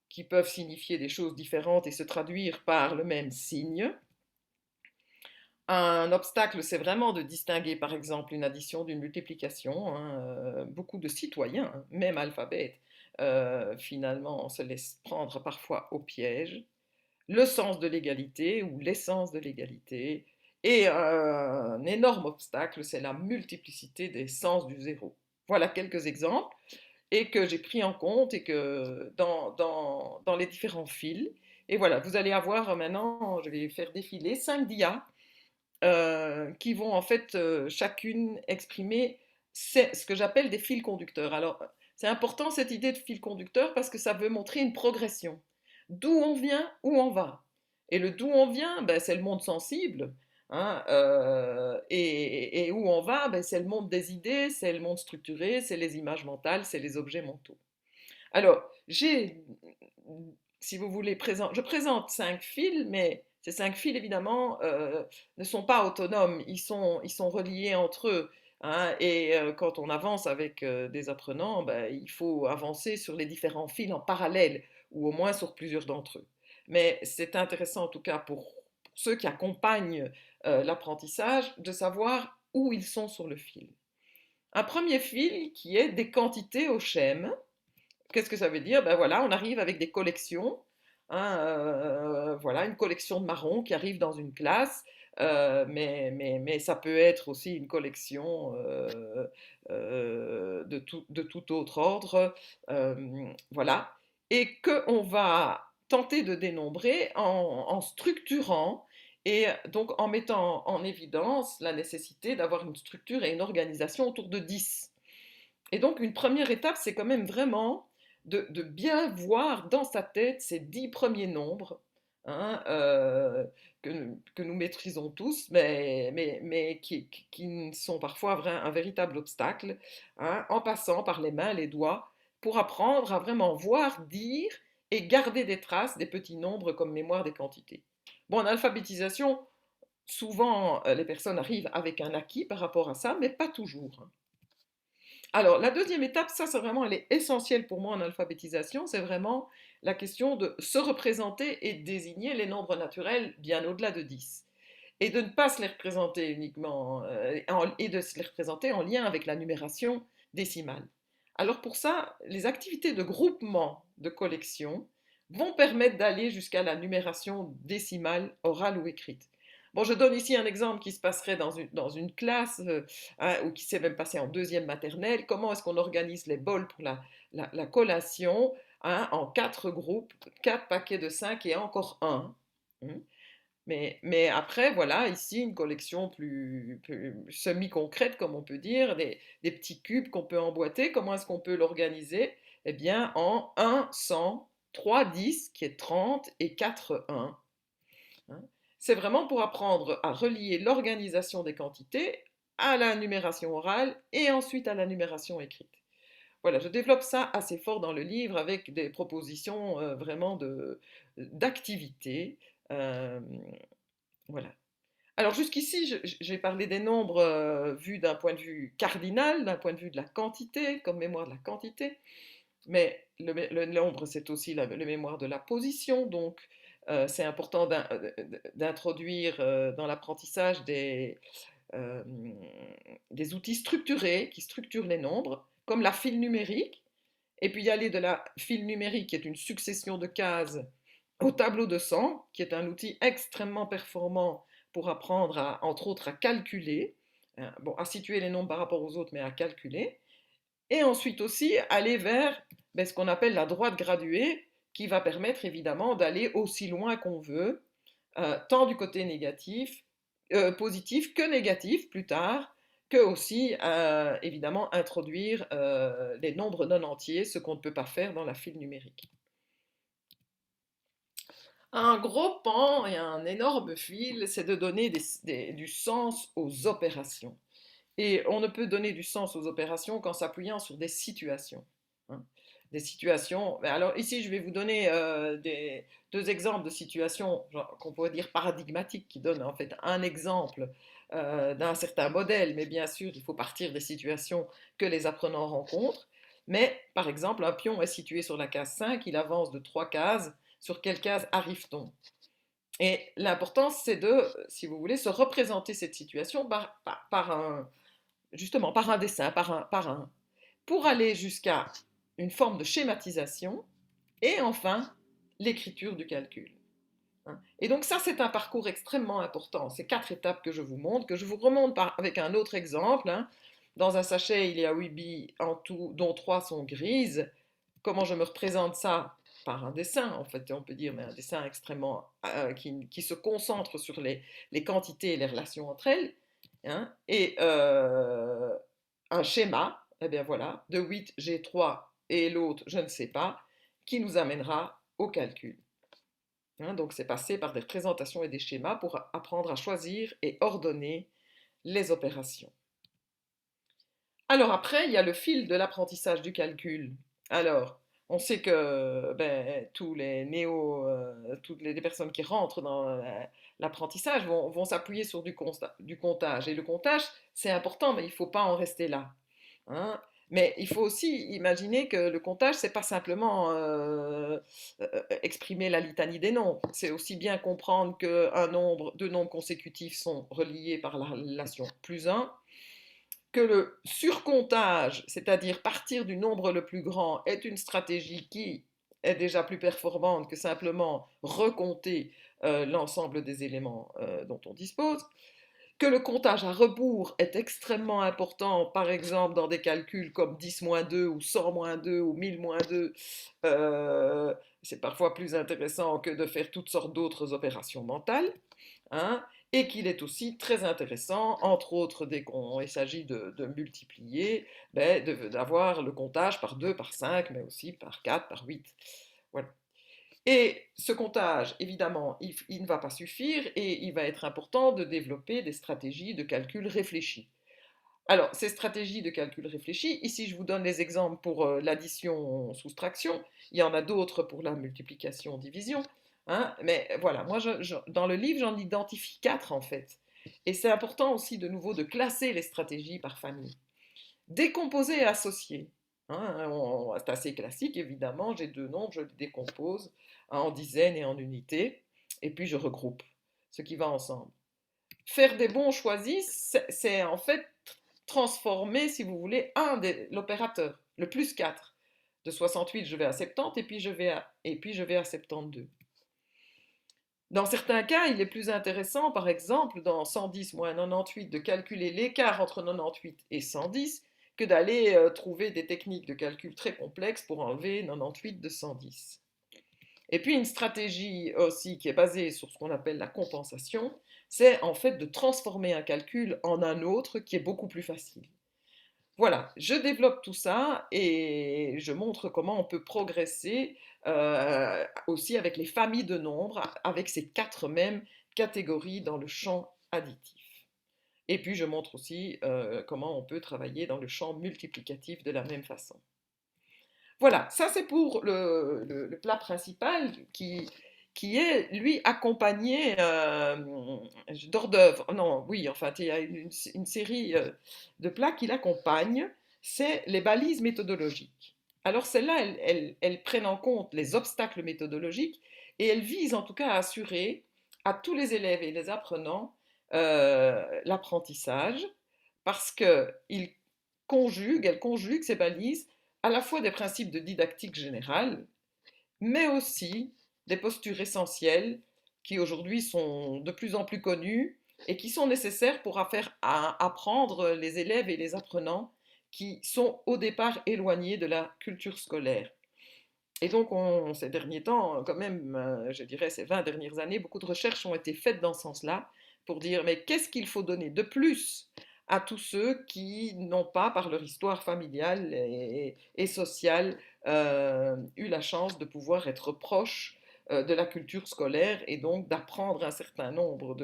Speaker 3: qui peuvent signifier des choses différentes et se traduire par le même signe. Un obstacle, c'est vraiment de distinguer, par exemple, une addition d'une multiplication, hein. Beaucoup de citoyens, hein, même alphabètes, finalement, se laissent prendre parfois au piège. Le sens de l'égalité ou l'essence de l'égalité. Et un énorme obstacle, c'est la multiplicité des sens du zéro. Voilà quelques exemples et que j'ai pris en compte et que dans les différents fils. Et voilà, vous allez avoir maintenant, je vais faire défiler 5 dias qui vont en fait chacune exprimer ce que j'appelle des fils conducteurs. Alors, c'est important cette idée de fil conducteur parce que ça veut montrer une progression. D'où on vient, où on va. Et le d'où on vient, ben, c'est le monde sensible. Hein, et où on va, ben, c'est le monde des idées, c'est le monde structuré, c'est les images mentales, c'est les objets mentaux. Alors, si vous voulez, je présente 5 fils, mais ces 5 fils, évidemment, ne sont pas autonomes, ils sont reliés entre eux. Hein, et quand on avance avec des apprenants, ben, il faut avancer sur les différents fils en parallèle, ou au moins sur plusieurs d'entre eux. Mais c'est intéressant, en tout cas, pour ceux qui accompagnent l'apprentissage, de savoir où ils sont sur le fil. Un premier fil qui est des quantités au schème. Qu'est-ce que ça veut dire? Ben voilà, on arrive avec des collections. Hein, voilà, une collection de marrons qui arrive dans une classe, mais ça peut être aussi une collection de tout autre ordre. Voilà. Et qu'on va tenter de dénombrer en structurant et donc en mettant en évidence la nécessité d'avoir une structure et une organisation autour de 10. Et donc, une première étape, c'est quand même vraiment de bien voir dans sa tête ces 10 premiers nombres, hein, que nous maîtrisons tous, mais qui sont parfois un véritable obstacle, hein, en passant par les mains, les doigts, pour apprendre à vraiment voir, dire et garder des traces des petits nombres comme mémoire des quantités. Bon, en alphabétisation, souvent les personnes arrivent avec un acquis par rapport à ça, mais pas toujours. Hein. Alors, la deuxième étape, ça, c'est vraiment, elle est essentielle pour moi en alphabétisation, c'est vraiment la question de se représenter et de désigner les nombres naturels bien au-delà de 10. Et de ne pas se les représenter uniquement, et de se les représenter en lien avec la numération décimale. Alors pour ça, les activités de groupement de collection vont permettre d'aller jusqu'à la numération décimale orale ou écrite. Bon, je donne ici un exemple qui se passerait dans une classe hein, ou qui s'est même passé en deuxième maternelle. Comment est-ce qu'on organise les bols pour la collation hein, en 4 groupes, 4 paquets de 5 et encore un. Hein. Mais après, voilà, ici, une collection plus semi-concrète, comme on peut dire, des petits cubes qu'on peut emboîter. Comment est-ce qu'on peut l'organiser? Eh bien, en 1, 100, 3, 10, qui est 30, et 4, 1. Hein. C'est vraiment pour apprendre à relier l'organisation des quantités à la numération orale et ensuite à la numération écrite. Voilà, je développe ça assez fort dans le livre avec des propositions vraiment d'activités. Euh, voilà. Alors jusqu'ici, j'ai parlé des nombres vus d'un point de vue cardinal, d'un point de vue de la quantité, comme mémoire de la quantité. Mais le nombre, c'est aussi le mémoire de la position. Donc, c'est important d'introduire dans l'apprentissage des outils structurés qui structurent les nombres, comme la file numérique. Et puis, y aller de la file numérique, qui est une succession de cases, au tableau de 100, qui est un outil extrêmement performant pour apprendre, entre autres, à calculer, hein, bon, à situer les nombres par rapport aux autres, mais à calculer. Et ensuite aussi aller vers ce qu'on appelle la droite graduée, qui va permettre évidemment d'aller aussi loin qu'on veut, tant du côté négatif, positif que négatif plus tard, que aussi évidemment introduire les nombres non entiers, ce qu'on ne peut pas faire dans la file numérique. Un gros pan et un énorme fil, c'est de donner du sens aux opérations. Et on ne peut donner du sens aux opérations qu'en s'appuyant sur des situations. Hein. des situations. Mais alors ici, je vais vous donner deux exemples de situations qu'on pourrait dire paradigmatiques, qui donnent en fait un exemple d'un certain modèle, mais bien sûr, il faut partir des situations que les apprenants rencontrent. Mais par exemple, un pion est situé sur la case 5, il avance de 3 cases. Sur quelle case arrive-t-on? Et l'important, c'est de, si vous voulez, se représenter cette situation justement, par un dessin, pour aller jusqu'à une forme de schématisation et enfin l'écriture du calcul. Et donc ça, c'est un parcours extrêmement important. Ces 4 étapes que je vous montre, que je vous remonte avec un autre exemple. Dans un sachet, il y a 8 billes en tout, dont 3 sont grises. Comment je me représente ça? Par un dessin, en fait, on peut dire, mais un dessin extrêmement qui se concentre sur les quantités et les relations entre elles. Et un schéma, eh bien voilà, de 8, j'ai 3 et l'autre, je ne sais pas, qui nous amènera au calcul. Donc c'est passé par des représentations et des schémas pour apprendre à choisir et ordonner les opérations. Alors après, il y a le fil de l'apprentissage du calcul. Alors, on sait que tous les toutes les personnes qui rentrent dans l'apprentissage vont s'appuyer sur du comptage. Et le comptage, c'est important, mais il ne faut pas en rester là. Hein. Mais il faut aussi imaginer que le comptage, c'est pas simplement exprimer la litanie des nombres. C'est aussi bien comprendre que deux nombres consécutifs sont reliés par la relation plus 1, que le surcomptage, c'est-à-dire partir du nombre le plus grand, est une stratégie qui est déjà plus performante que simplement recompter l'ensemble des éléments dont on dispose, que le comptage à rebours est extrêmement important, par exemple dans des calculs comme 10-2 ou 100-2 ou 1000-2, c'est parfois plus intéressant que de faire toutes sortes d'autres opérations mentales. Et qu'il est aussi très intéressant, entre autres, dès qu'il s'agit de multiplier, d'avoir le comptage par 2, par 5, mais aussi par 4, par 8. Voilà. Et ce comptage, évidemment, il ne va pas suffire et il va être important de développer des stratégies de calcul réfléchies. Alors, ces stratégies de calcul réfléchies, ici je vous donne les exemples pour l'addition-soustraction, il y en a d'autres pour la multiplication-division, mais voilà, moi dans le livre j'en identifie 4 en fait. Et c'est important aussi de nouveau de classer les stratégies par famille. Décomposer et associer. C'est assez classique évidemment, j'ai 2 nombres, je les décompose en dizaines et en unités, et puis je regroupe ce qui va ensemble. Faire des bons choisis, c'est en fait transformer, si vous voulez, l'opérateur, le plus 4. De 68, je vais à 70 et puis je vais à 72. Dans certains cas, il est plus intéressant, par exemple, dans 110 moins 98, de calculer l'écart entre 98 et 110 que d'aller trouver des techniques de calcul très complexes pour enlever 98 de 110. Et puis une stratégie aussi qui est basée sur ce qu'on appelle la compensation, c'est en fait de transformer un calcul en un autre qui est beaucoup plus facile. Voilà, je développe tout ça et je montre comment on peut progresser aussi avec les familles de nombres, avec ces 4 mêmes catégories dans le champ additif. Et puis je montre aussi comment on peut travailler dans le champ multiplicatif de la même façon. Voilà, ça c'est pour le plat principal qui est, lui, accompagné d'hors d'œuvre. Non, oui, enfin, il y a une série de plats qui l'accompagnent, c'est les balises méthodologiques. Alors celles-là, elles prennent en compte les obstacles méthodologiques et elles visent en tout cas à assurer à tous les élèves et les apprenants l'apprentissage parce qu'elles conjuguent ces balises à la fois des principes de didactique générale, mais aussi des postures essentielles qui aujourd'hui sont de plus en plus connues et qui sont nécessaires pour faire apprendre les élèves et les apprenants qui sont au départ éloignés de la culture scolaire. Et donc, ces derniers temps, quand même, je dirais ces 20 dernières années, beaucoup de recherches ont été faites dans ce sens-là pour dire, mais qu'est-ce qu'il faut donner de plus à tous ceux qui n'ont pas, par leur histoire familiale et sociale, eu la chance de pouvoir être proches de la culture scolaire et donc d'apprendre un certain nombre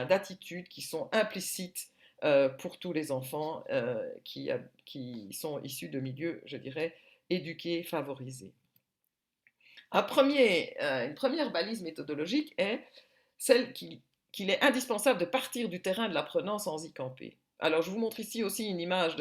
Speaker 3: d'attitudes qui sont implicites pour tous les enfants qui sont issus de milieux, je dirais, éduquer, favoriser. Une première balise méthodologique est celle qu'il est indispensable de partir du terrain de l'apprenant sans y camper. Alors, je vous montre ici aussi une image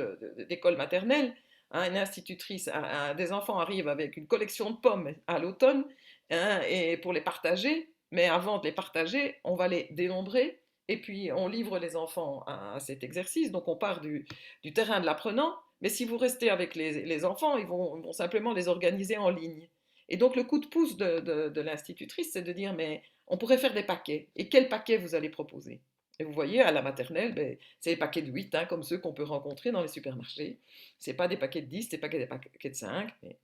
Speaker 3: d'école maternelle. Hein, une institutrice, des enfants arrivent avec une collection de pommes à l'automne, hein, et pour les partager, mais avant de les partager, on va les dénombrer et puis on livre les enfants à cet exercice. Donc, on part du terrain de l'apprenant, mais si vous restez avec les enfants, ils vont simplement les organiser en ligne. Et donc, le coup de pouce de l'institutrice, c'est de dire, mais on pourrait faire des paquets. Et quels paquets vous allez proposer? Et vous voyez, à la maternelle, ben, c'est des paquets de 8, hein, comme ceux qu'on peut rencontrer dans les supermarchés. Ce n'est pas des paquets de 10, c'est pas des paquets de 5. Mais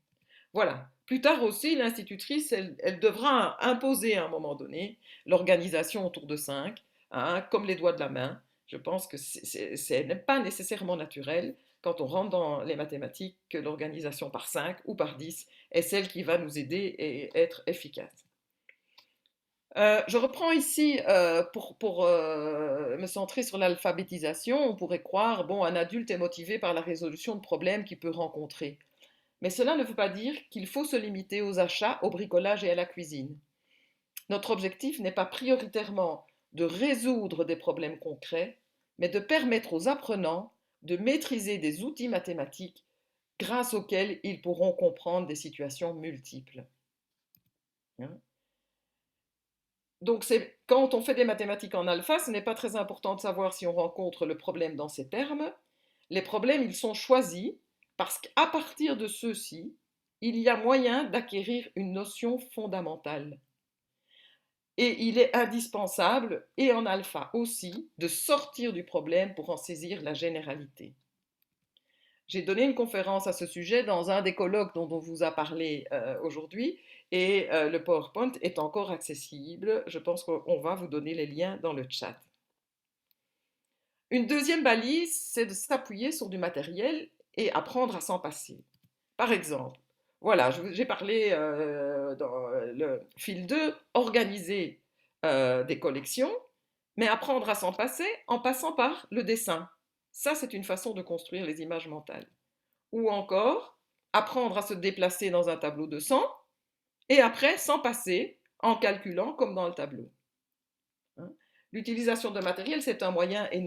Speaker 3: voilà. Plus tard aussi, l'institutrice, elle devra imposer à un moment donné l'organisation autour de 5, hein, comme les doigts de la main. Je pense que ce n'est pas nécessairement naturel quand on rentre dans les mathématiques que l'organisation par 5 ou par 10 est celle qui va nous aider et être efficace. Je reprends ici pour me centrer sur l'alphabétisation. On pourrait croire, bon, un adulte est motivé par la résolution de problèmes qu'il peut rencontrer. Mais cela ne veut pas dire qu'il faut se limiter aux achats, au bricolage et à la cuisine. Notre objectif n'est pas prioritairement de résoudre des problèmes concrets, mais de permettre aux apprenants de maîtriser des outils mathématiques grâce auxquels ils pourront comprendre des situations multiples. Hein? Donc, quand on fait des mathématiques en alpha, ce n'est pas très important de savoir si on rencontre le problème dans ces termes. Les problèmes, ils sont choisis parce qu'à partir de ceux-ci, il y a moyen d'acquérir une notion fondamentale. Et il est indispensable, et en alpha aussi, de sortir du problème pour en saisir la généralité. J'ai donné une conférence à ce sujet dans un des colloques dont on vous a parlé aujourd'hui, et le PowerPoint est encore accessible. Je pense qu'on va vous donner les liens dans le chat. Une deuxième balise, c'est de s'appuyer sur du matériel et apprendre à s'en passer. Par exemple, voilà, j'ai parlé dans le fil 2, organiser des collections, mais apprendre à s'en passer en passant par le dessin. Ça, c'est une façon de construire les images mentales. Ou encore, apprendre à se déplacer dans un tableau de 100 et après s'en passer en calculant comme dans le tableau. Hein? L'utilisation de matériel, c'est un moyen et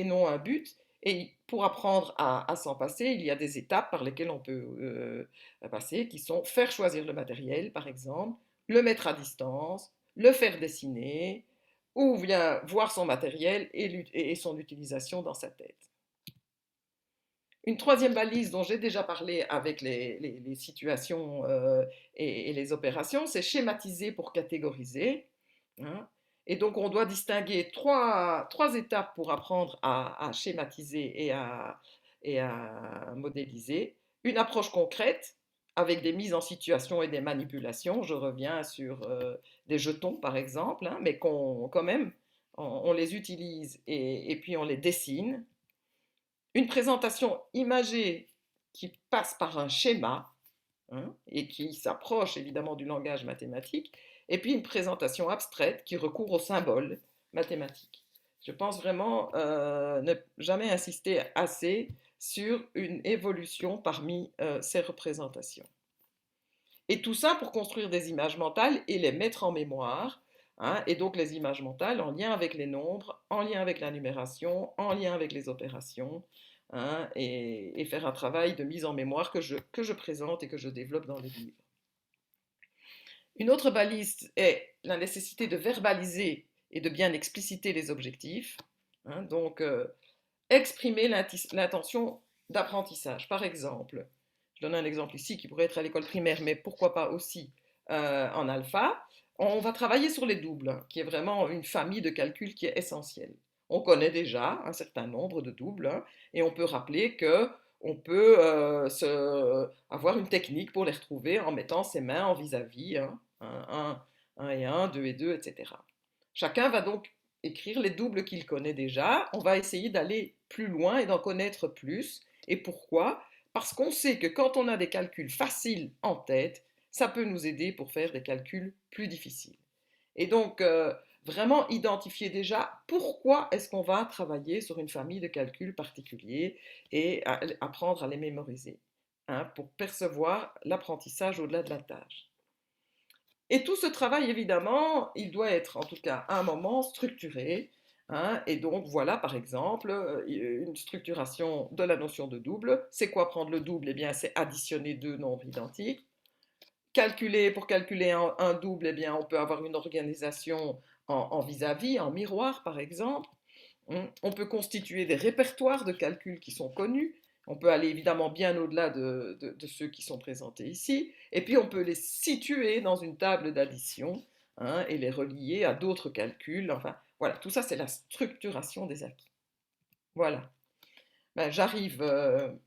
Speaker 3: non un but. Et pour apprendre à s'en passer, il y a des étapes par lesquelles on peut passer, qui sont faire choisir le matériel, par exemple, le mettre à distance, le faire dessiner, ou bien voir son matériel et son utilisation dans sa tête. Une troisième balise dont j'ai déjà parlé avec les situations et les opérations, c'est schématiser pour catégoriser. Hein. Et donc, on doit distinguer trois étapes pour apprendre à schématiser et à modéliser. Une approche concrète, avec des mises en situation et des manipulations. Je reviens sur des jetons, par exemple, hein, mais quand même, on les utilise et puis on les dessine. Une présentation imagée qui passe par un schéma, hein, et qui s'approche évidemment du langage mathématique, et puis une présentation abstraite qui recourt aux symboles mathématiques. Je pense vraiment ne jamais insister assez sur une évolution parmi ces représentations. Et tout ça pour construire des images mentales et les mettre en mémoire. Hein, et donc les images mentales en lien avec les nombres, en lien avec la numération, en lien avec les opérations, hein, et faire un travail de mise en mémoire que je présente et que je développe dans les livres. Une autre balise est la nécessité de verbaliser et de bien expliciter les objectifs. Hein, donc, exprimer l'intention d'apprentissage. Par exemple, je donne un exemple ici qui pourrait être à l'école primaire, mais pourquoi pas aussi en alpha. On va travailler sur les doubles, qui est vraiment une famille de calculs qui est essentielle. On connaît déjà un certain nombre de doubles, hein, et on peut rappeler qu'on peut avoir une technique pour les retrouver en mettant ses mains en vis-à-vis, hein, 1 et 1, 2 et 2, etc. Chacun va donc écrire les doubles qu'il connaît déjà. On va essayer d'aller plus loin et d'en connaître plus. Et pourquoi? Parce qu'on sait que quand on a des calculs faciles en tête, ça peut nous aider pour faire des calculs plus difficiles. Et donc, vraiment identifier déjà pourquoi est-ce qu'on va travailler sur une famille de calculs particuliers et apprendre à les mémoriser. hein, pour percevoir l'apprentissage au-delà de la tâche. Et tout ce travail, évidemment, il doit être, en tout cas, à un moment structuré, hein, et donc, voilà, par exemple, une structuration de la notion de double. C'est quoi prendre le double? Eh bien, c'est additionner deux nombres identiques. Pour calculer un double, eh bien, on peut avoir une organisation en vis-à-vis, en miroir, par exemple. On peut constituer des répertoires de calculs qui sont connus. On peut aller évidemment bien au-delà de ceux qui sont présentés ici. Et puis, on peut les situer dans une table d'addition, hein, et les relier à d'autres calculs. Enfin, voilà, tout ça, c'est la structuration des acquis. Voilà. Ben, j'arrive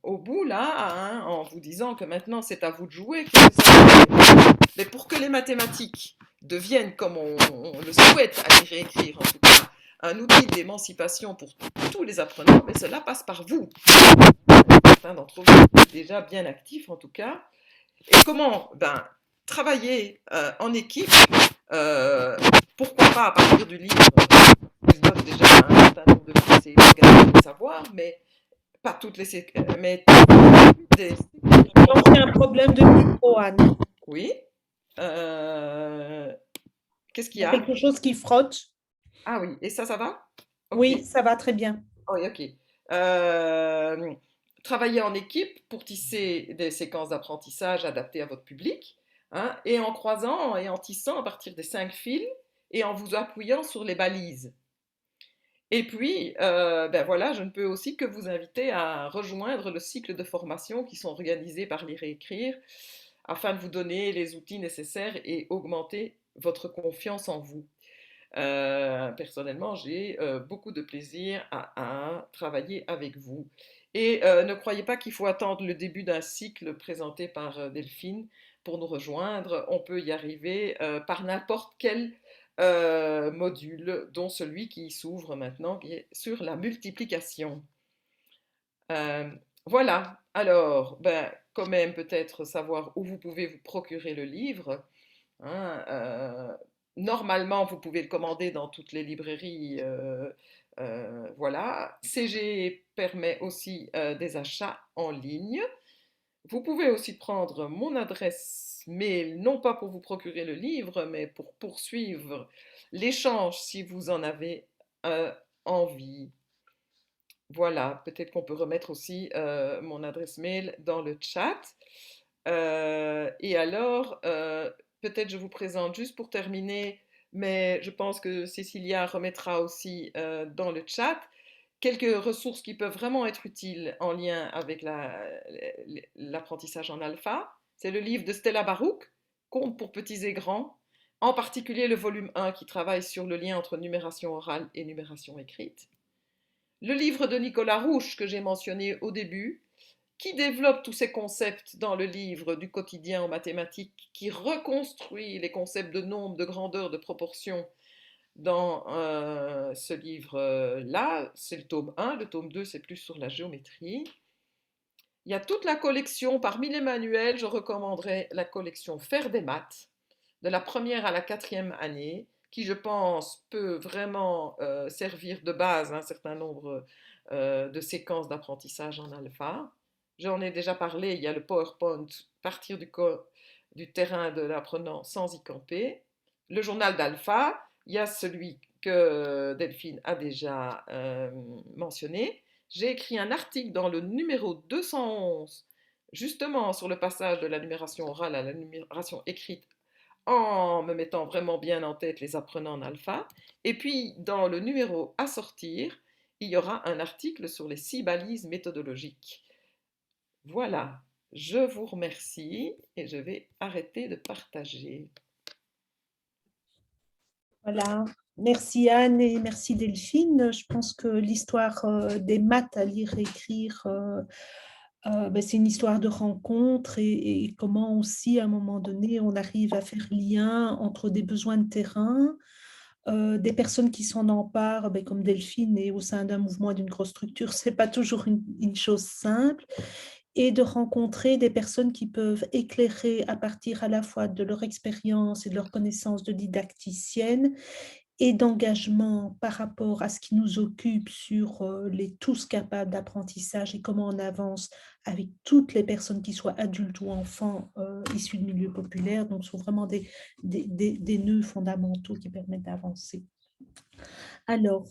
Speaker 3: au bout là, hein, en vous disant que maintenant c'est à vous de jouer. Mais pour que les mathématiques deviennent, comme on le souhaite à lire et écrire, en tout cas, un outil d'émancipation pour tous les apprenants, mais cela passe par vous. Certains d'entre vous sont déjà bien actifs en tout cas. Et comment? Ben, travailler en équipe, pourquoi pas à partir du livre qui se donne déjà un certain nombre de pensées de savoir, mais pas toutes les mais des...
Speaker 1: Je pense qu'il y a un problème de micro, Anne.
Speaker 3: Oui. Qu'est-ce qu'il
Speaker 1: Il
Speaker 3: y
Speaker 1: y a
Speaker 3: a?
Speaker 1: quelque chose qui frotte.
Speaker 3: Ah oui, et ça va? Ok.
Speaker 1: Oui, ça va très bien.
Speaker 3: Oui, ok. Euh, Travailler en équipe pour tisser des séquences d'apprentissage adaptées à votre public, hein, et en croisant et en tissant à partir des 5 fils et en vous appuyant sur les balises. Et puis, ben voilà, je ne peux aussi que vous inviter à rejoindre le cycle de formation qui sont organisés par Lire et Écrire afin de vous donner les outils nécessaires et augmenter votre confiance en vous. Personnellement, j'ai beaucoup de plaisir à travailler avec vous. Et ne croyez pas qu'il faut attendre le début d'un cycle présenté par Delphine pour nous rejoindre. On peut y arriver par n'importe quel module, dont celui qui s'ouvre maintenant, qui est sur la multiplication. Euh, voilà, alors, ben, quand même peut-être savoir où vous pouvez vous procurer le livre. Hein, normalement, vous pouvez le commander dans toutes les librairies. Voilà. CG permet aussi des achats en ligne. Vous pouvez aussi prendre mon adresse mail, non pas pour vous procurer le livre, mais pour poursuivre l'échange si vous en avez envie. Voilà, peut-être qu'on peut remettre aussi mon adresse mail dans le chat. Et alors, peut-être je vous présente juste pour terminer, mais je pense que Cécilia remettra aussi dans le chat quelques ressources qui peuvent vraiment être utiles en lien avec l'apprentissage en alpha. C'est le livre de Stella Baruch, Contes pour petits et grands, en particulier le volume 1 qui travaille sur le lien entre numération orale et numération écrite. Le livre de Nicolas Rouche que j'ai mentionné au début, qui développe tous ces concepts dans le livre du quotidien en mathématiques, qui reconstruit les concepts de nombre, de grandeur, de proportion dans ce livre-là. C'est le tome 1, le tome 2 c'est plus sur la géométrie. Il y a toute la collection, parmi les manuels, je recommanderais la collection Faire des maths, de la première à la 4e année, qui je pense peut vraiment servir de base à un certain nombre de séquences d'apprentissage en alpha. J'en ai déjà parlé, il y a le PowerPoint, partir du terrain de l'apprenant sans y camper. Le journal d'alpha, il y a celui que Delphine a déjà mentionné. J'ai écrit un article dans le numéro 211, justement sur le passage de la numération orale à la numération écrite, en me mettant vraiment bien en tête les apprenants en alpha. Et puis, dans le numéro à sortir, il y aura un article sur les 6 balises méthodologiques. Voilà, je vous remercie et je vais arrêter de partager.
Speaker 1: Voilà. Merci Anne et merci Delphine. Je pense que l'histoire des maths à lire et écrire, c'est une histoire de rencontre et comment aussi, à un moment donné, on arrive à faire lien entre des besoins de terrain, des personnes qui s'en emparent, comme Delphine, et au sein d'un mouvement, d'une grosse structure, c'est pas toujours une chose simple, et de rencontrer des personnes qui peuvent éclairer à partir à la fois de leur expérience et de leur connaissance de didacticienne et d'engagement par rapport à ce qui nous occupe sur, les tous capables d'apprentissage et comment on avance avec toutes les personnes, qui soient adultes ou enfants, issus de milieux populaires. Donc ce sont vraiment des nœuds fondamentaux qui permettent d'avancer. Alors,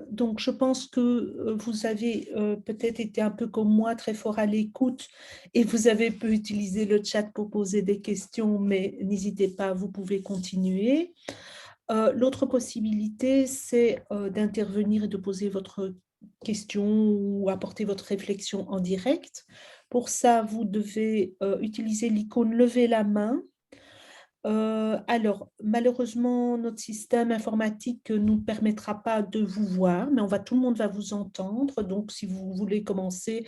Speaker 1: donc je pense que, vous avez, peut-être été un peu comme moi, très fort à l'écoute, et vous avez pu utiliser le chat pour poser des questions, mais n'hésitez pas, vous pouvez continuer. L'autre possibilité, c'est, d'intervenir et de poser votre question ou apporter votre réflexion en direct. Pour ça, vous devez, utiliser l'icône «Lever la main». Alors malheureusement, notre système informatique ne nous permettra pas de vous voir, mais tout le monde va vous entendre. Donc si vous voulez commencer,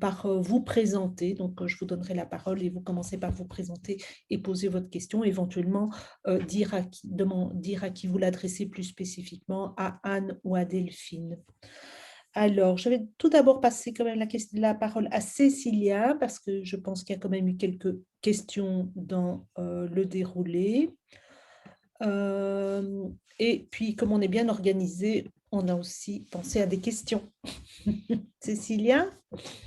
Speaker 1: par, vous présenter, donc je vous donnerai la parole et vous commencez par vous présenter et poser votre question. Éventuellement, dire à qui vous l'adressez plus spécifiquement, à Anne ou à Delphine. Alors, je vais tout d'abord passer quand même la parole à Cécilia, parce que je pense qu'il y a quand même eu quelques questions dans, le déroulé. Et puis, comme on est bien organisé, on a aussi pensé à des questions. Cécilia?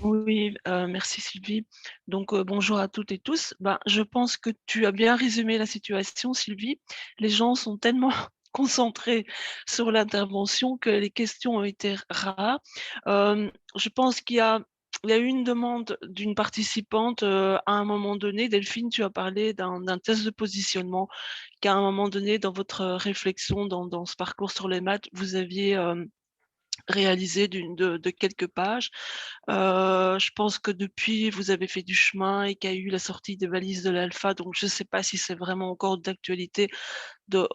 Speaker 4: Oui, merci Sylvie. Donc, bonjour à toutes et tous. Ben, je pense que tu as bien résumé la situation, Sylvie. Les gens sont tellement concentrés sur l'intervention que les questions ont été rares. Je pense qu'il y a eu une demande d'une participante, à un moment donné. Delphine, tu as parlé d'un test de positionnement qu'à un moment donné dans votre réflexion dans ce parcours sur les maths, vous aviez, réalisé de quelques pages. Je pense que depuis, vous avez fait du chemin et qu'il y a eu la sortie des valises de l'alpha, donc je ne sais pas si c'est vraiment encore d'actualité de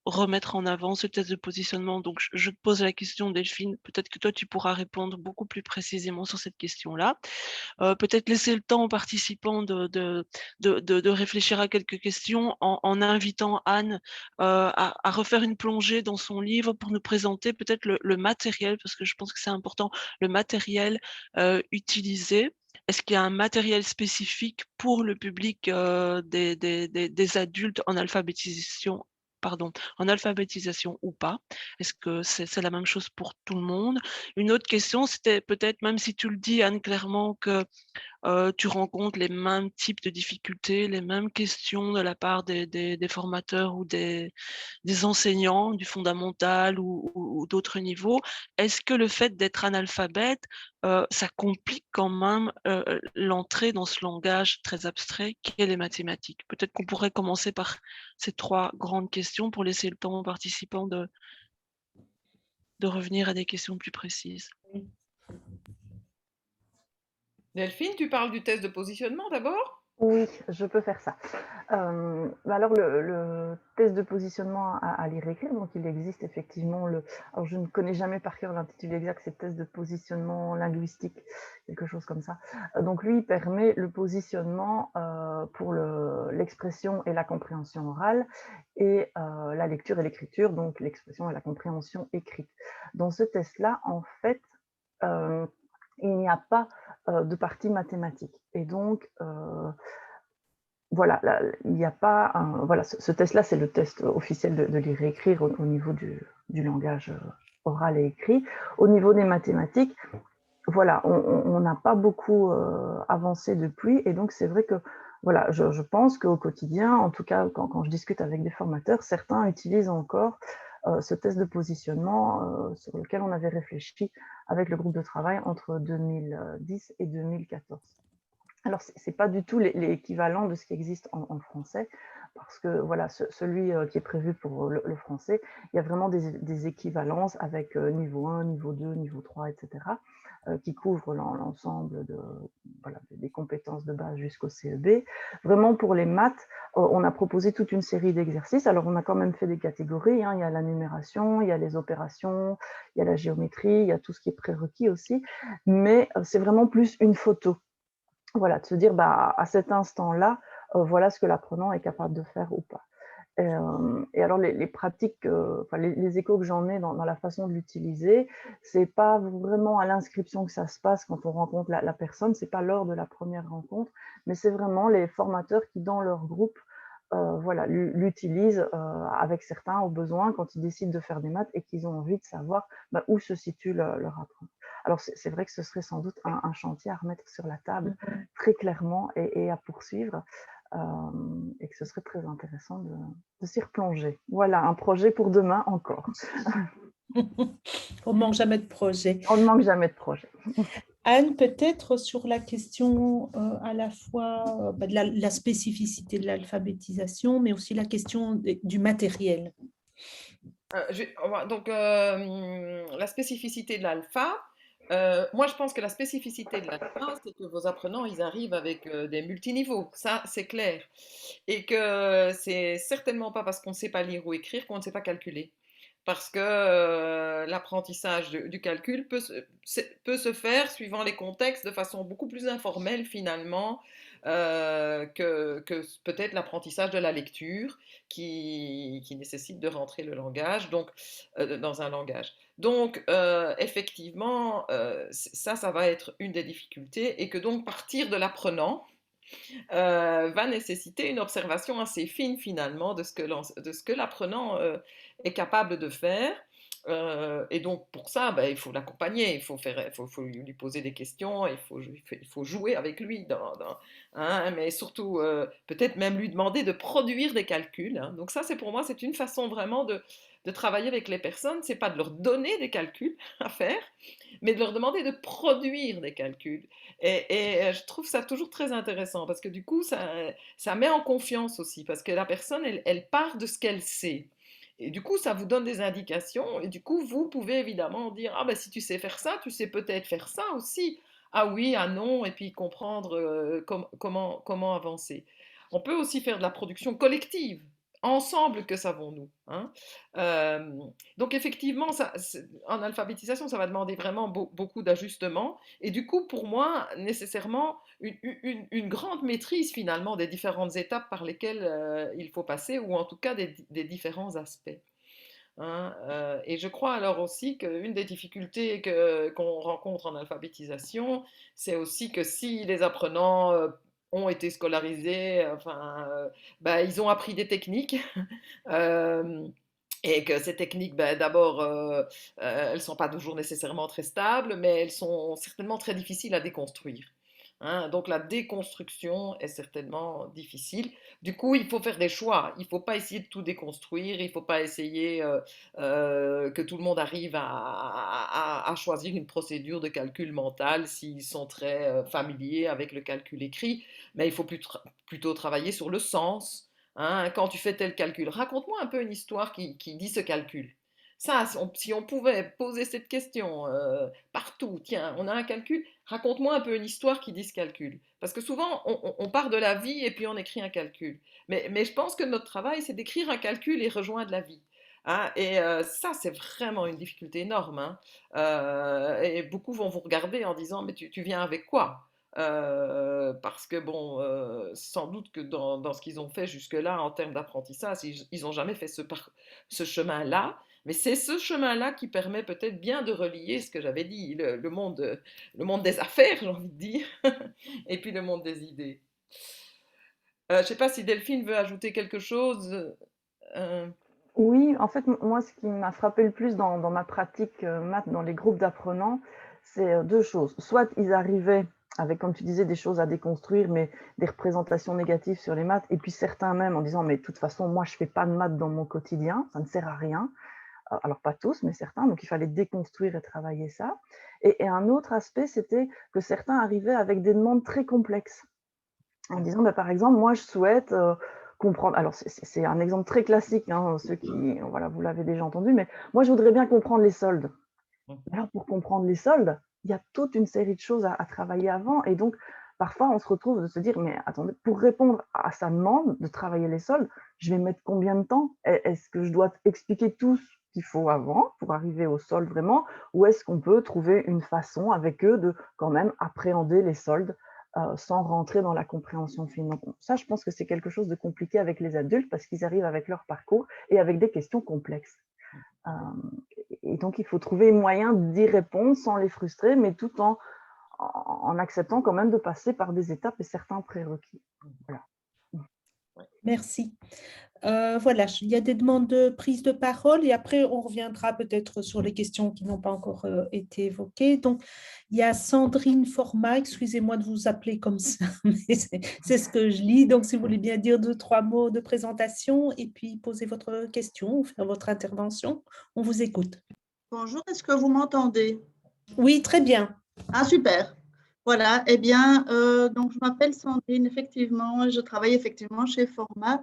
Speaker 4: remettre en avant ce test de positionnement. Donc je te pose la question, Delphine, peut-être que toi, tu pourras répondre beaucoup plus précisément sur cette question-là. Peut-être laisser le temps aux participants de réfléchir à quelques questions en invitant Anne à refaire une plongée dans son livre pour nous présenter peut-être le matériel, parce que je pense que c'est important, le matériel utilisé. Est-ce qu'il y a un matériel spécifique pour le public des adultes en alphabétisation, pardon, en alphabétisation ou pas? Est-ce que c'est la même chose pour tout le monde? Une autre question, c'était peut-être, même si tu le dis, Anne, clairement, que tu rencontres les mêmes types de difficultés, les mêmes questions de la part des formateurs ou des enseignants du fondamental ou d'autres niveaux. Est-ce que le fait d'être analphabète, ça complique quand même, l'entrée dans ce langage très abstrait qu'est les mathématiques? Peut-être qu'on pourrait commencer par ces 3 grandes questions pour laisser le temps aux participants de revenir à des questions plus précises.
Speaker 3: Delphine, tu parles du test de positionnement d'abord?
Speaker 2: Oui, je peux faire ça. Alors le test de positionnement à lire et écrire, donc il existe effectivement alors je ne connais jamais par cœur l'intitulé exact, c'est test de positionnement linguistique, quelque chose comme ça. Donc lui, il permet le positionnement, pour l'expression et la compréhension orale et la lecture et l'écriture, donc l'expression et la compréhension écrite. Dans ce test-là, en fait, hem, il n'y a pas, de partie mathématique et donc voilà, là, il n'y a pas un voilà, ce test-là, c'est le test officiel de lire et écrire au niveau du langage, oral et écrit. Au niveau des mathématiques, voilà, on n'a pas beaucoup, avancé depuis et donc c'est vrai que, voilà, je pense qu'au quotidien, en tout cas quand je discute avec des formateurs, certains utilisent encore, ce test de positionnement, sur lequel on avait réfléchi avec le groupe de travail entre 2010 et 2014. Alors, c'est pas du tout l'équivalent de ce qui existe en français, parce que voilà, celui qui est prévu pour le français, il y a vraiment des équivalences avec niveau 1, niveau 2, niveau 3, etc., qui couvrent l'ensemble voilà, des compétences de base jusqu'au CEB. Vraiment, pour les maths, on a proposé toute une série d'exercices. Alors, on a quand même fait des catégories, hein. Il y a la numération, il y a les opérations, il y a la géométrie, il y a tout ce qui est prérequis aussi, mais c'est vraiment plus une photo. Voilà, de se dire, bah, à cet instant-là, voilà ce que l'apprenant est capable de faire ou pas. Et alors les pratiques, enfin les échos que j'en ai dans la façon de l'utiliser, c'est pas vraiment à l'inscription que ça se passe quand on rencontre la personne, c'est pas lors de la première rencontre, mais c'est vraiment les formateurs qui, dans leur groupe, voilà, l'utilisent avec certains au besoin quand ils décident de faire des maths et qu'ils ont envie de savoir où se situe leur apprendre. Alors c'est vrai que ce serait sans doute un chantier à remettre sur la table
Speaker 1: Mhm.
Speaker 2: très clairement et à poursuivre, et que ce serait très intéressant de s'y replonger. Voilà, un projet pour demain encore.
Speaker 1: On manque jamais de projet.
Speaker 2: On ne manque jamais de projet.
Speaker 1: Anne, peut-être sur la question à la fois de la spécificité de l'alphabétisation, mais aussi la question du matériel.
Speaker 3: Donc, la spécificité de l'alpha, moi je pense que la spécificité de l'alpha, c'est que vos apprenants, ils arrivent avec des multiniveaux, ça c'est clair. Et que c'est certainement pas parce qu'on ne sait pas lire ou écrire qu'on ne sait pas calculer. Parce que l'apprentissage du calcul peut se faire, suivant les contextes, de façon beaucoup plus informelle finalement que peut-être l'apprentissage de la lecture qui nécessite de rentrer le langage dans un langage. Donc effectivement, ça va être une des difficultés et que donc partir de l'apprenant va nécessiter une observation assez fine finalement de ce que l'apprenant est capable de faire. Et donc pour ça, il faut l'accompagner, il faut lui poser des questions, il faut jouer avec lui, hein, mais surtout peut-être même lui demander de produire des calculs. Hein. Donc ça, pour moi, c'est une façon vraiment de travailler avec les personnes. C'est pas de leur donner des calculs à faire, mais de leur demander de produire des calculs. Et je trouve ça toujours très intéressant parce que du coup, ça met en confiance aussi parce que la personne, elle part de ce qu'elle sait. Et du coup, ça vous donne des indications. Et du coup, vous pouvez évidemment dire, ah ben si tu sais faire ça, tu sais peut-être faire ça aussi. Ah oui, ah non, et puis comprendre comment avancer. On peut aussi faire de la production collective. Ensemble, que savons-nous, hein. Euh, donc effectivement, en alphabétisation, ça va demander vraiment beaucoup d'ajustements. Et du coup, pour moi, nécessairement, une grande maîtrise finalement des différentes étapes par lesquelles il faut passer, ou en tout cas des différents aspects. Hein. Et je crois alors aussi qu'une des difficultés qu'on rencontre en alphabétisation, c'est aussi que si les apprenants ont été scolarisés, enfin, ils ont appris des techniques. euh, et que ces techniques, d'abord, elles ne sont pas toujours nécessairement très stables, mais elles sont certainement très difficiles à déconstruire. Hein. Donc la déconstruction est certainement difficile. Du coup, il faut faire des choix. Il ne faut pas essayer de tout déconstruire. Il ne faut pas essayer que tout le monde arrive à choisir une procédure de calcul mental s'ils sont très familiers avec le calcul écrit. Mais il faut plutôt travailler sur le sens. Hein, quand tu fais tel calcul, raconte-moi un peu une histoire qui dit ce calcul. Ça, si on pouvait poser cette question partout, tiens, on a un calcul, raconte-moi un peu une histoire qui dit ce calcul. Parce que souvent, on part de la vie et puis on écrit un calcul. Mais je pense que notre travail, c'est d'écrire un calcul et rejoindre la vie. Hein, et ça, c'est vraiment une difficulté énorme. Hein. Et beaucoup vont vous regarder en disant, mais tu viens avec quoi? Parce que bon, sans doute que dans ce qu'ils ont fait jusque-là en termes d'apprentissage, ils n'ont jamais fait ce chemin-là, mais c'est ce chemin-là qui permet peut-être bien de relier ce que j'avais dit, le monde des affaires, j'ai envie de dire, et puis le monde des idées. Je ne sais pas si Delphine veut ajouter quelque chose. Euh,
Speaker 2: Oui, en fait, moi, ce qui m'a frappé le plus dans ma pratique maths, dans les groupes d'apprenants, c'est deux choses. Soit ils arrivaient avec, comme tu disais, des choses à déconstruire, mais des représentations négatives sur les maths, et puis certains même en disant, mais de toute façon, moi, je fais pas de maths dans mon quotidien, ça ne sert à rien. Alors pas tous, mais certains, donc il fallait déconstruire et travailler ça. Et un autre aspect, c'était que certains arrivaient avec des demandes très complexes en disant, par exemple, moi, je souhaite comprendre. Alors, c'est un exemple très classique, hein, ceux qui, voilà, vous l'avez déjà entendu, mais moi, je voudrais bien comprendre les soldes. Alors, pour comprendre les soldes, il y a toute une série de choses à travailler avant. Et donc, parfois, on se retrouve de se dire, mais attendez, pour répondre à sa demande de travailler les soldes, je vais mettre combien de temps? Est-ce que je dois expliquer tout ce qu'il faut avant pour arriver au solde vraiment? Ou est-ce qu'on peut trouver une façon avec eux de quand même appréhender les soldes sans rentrer dans la compréhension fine? Donc, ça, je pense que c'est quelque chose de compliqué avec les adultes parce qu'ils arrivent avec leur parcours et avec des questions complexes. Et donc, il faut trouver moyen d'y répondre sans les frustrer, mais tout en acceptant quand même de passer par des étapes et certains prérequis. Voilà.
Speaker 1: Merci. Voilà, il y a des demandes de prise de parole et après, on reviendra peut-être sur les questions qui n'ont pas encore été évoquées. Donc, il y a Sandrine Format, excusez-moi de vous appeler comme ça, mais c'est ce que je lis. Donc, si vous voulez bien dire deux, trois mots de présentation et puis poser votre question ou faire votre intervention, on vous écoute.
Speaker 5: Bonjour, est-ce que vous m'entendez?
Speaker 1: Oui, très bien.
Speaker 5: Ah, super. Voilà, eh bien, donc je m'appelle Sandrine, effectivement, je travaille effectivement chez Format.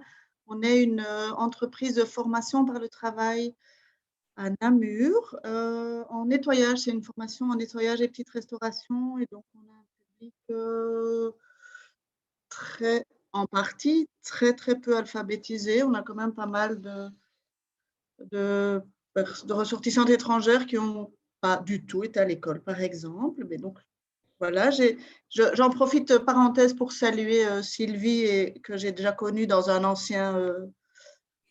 Speaker 5: On est une entreprise de formation par le travail à Namur, en nettoyage. C'est une formation en nettoyage et petite restauration. Et donc, on a un public très, en partie, très, très peu alphabétisé. On a quand même pas mal de, de ressortissantes étrangères qui n'ont pas du tout été à l'école, par exemple. Mais donc, voilà, j'en profite, parenthèse, pour saluer Sylvie, que j'ai déjà connue dans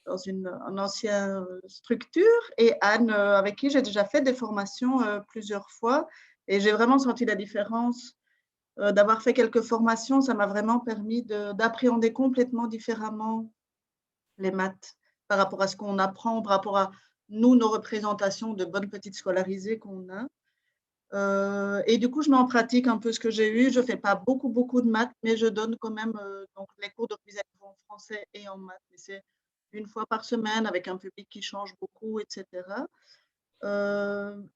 Speaker 5: dans une ancienne structure, et Anne, avec qui j'ai déjà fait des formations plusieurs fois. Et j'ai vraiment senti la différence d'avoir fait quelques formations. Ça m'a vraiment permis d'appréhender complètement différemment les maths par rapport à ce qu'on apprend, par rapport à nous, nos représentations de bonnes petites scolarisées qu'on a. Et du coup, je mets en pratique un peu ce que j'ai eu. Je ne fais pas beaucoup de maths, mais je donne quand même donc les cours de remise à niveau en français et en maths. Mais c'est une fois par semaine avec un public qui change beaucoup, etc.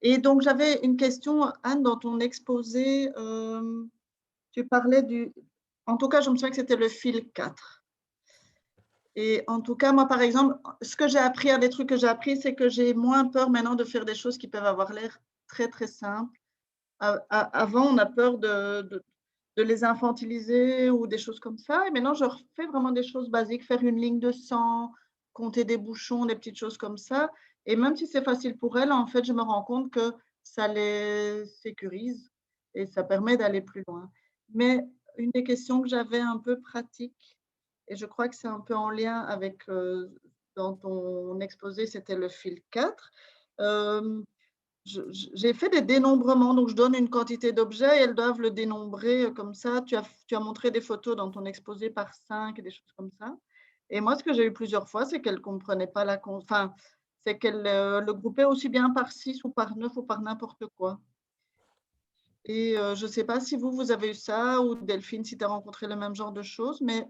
Speaker 5: Et donc, j'avais une question, Anne, dans ton exposé. Tu parlais du… En tout cas, je me souviens que c'était le fil 4. Et en tout cas, moi, par exemple, ce que j'ai appris, un des trucs que j'ai appris, c'est que j'ai moins peur maintenant de faire des choses qui peuvent avoir l'air très, très simples. Avant, on a peur de les infantiliser ou des choses comme ça. Et maintenant, je refais vraiment des choses basiques, faire une ligne de sang, compter des bouchons, des petites choses comme ça. Et même si c'est facile pour elles, en fait, je me rends compte que ça les sécurise et ça permet d'aller plus loin. Mais une des questions que j'avais un peu pratique, et je crois que c'est un peu en lien avec, dans ton exposé, c'était le fil 4. J'ai fait des dénombrements, donc je donne une quantité d'objets et elles doivent le dénombrer comme ça. Tu as montré des photos dans ton exposé par 5 et des choses comme ça. Et moi, ce que j'ai eu plusieurs fois, c'est qu'elles ne comprenaient pas enfin, c'est qu'elles le groupaient aussi bien par 6 ou par 9 ou par n'importe quoi. Et je ne sais pas si vous avez eu ça, ou Delphine, si tu as rencontré le même genre de choses, mais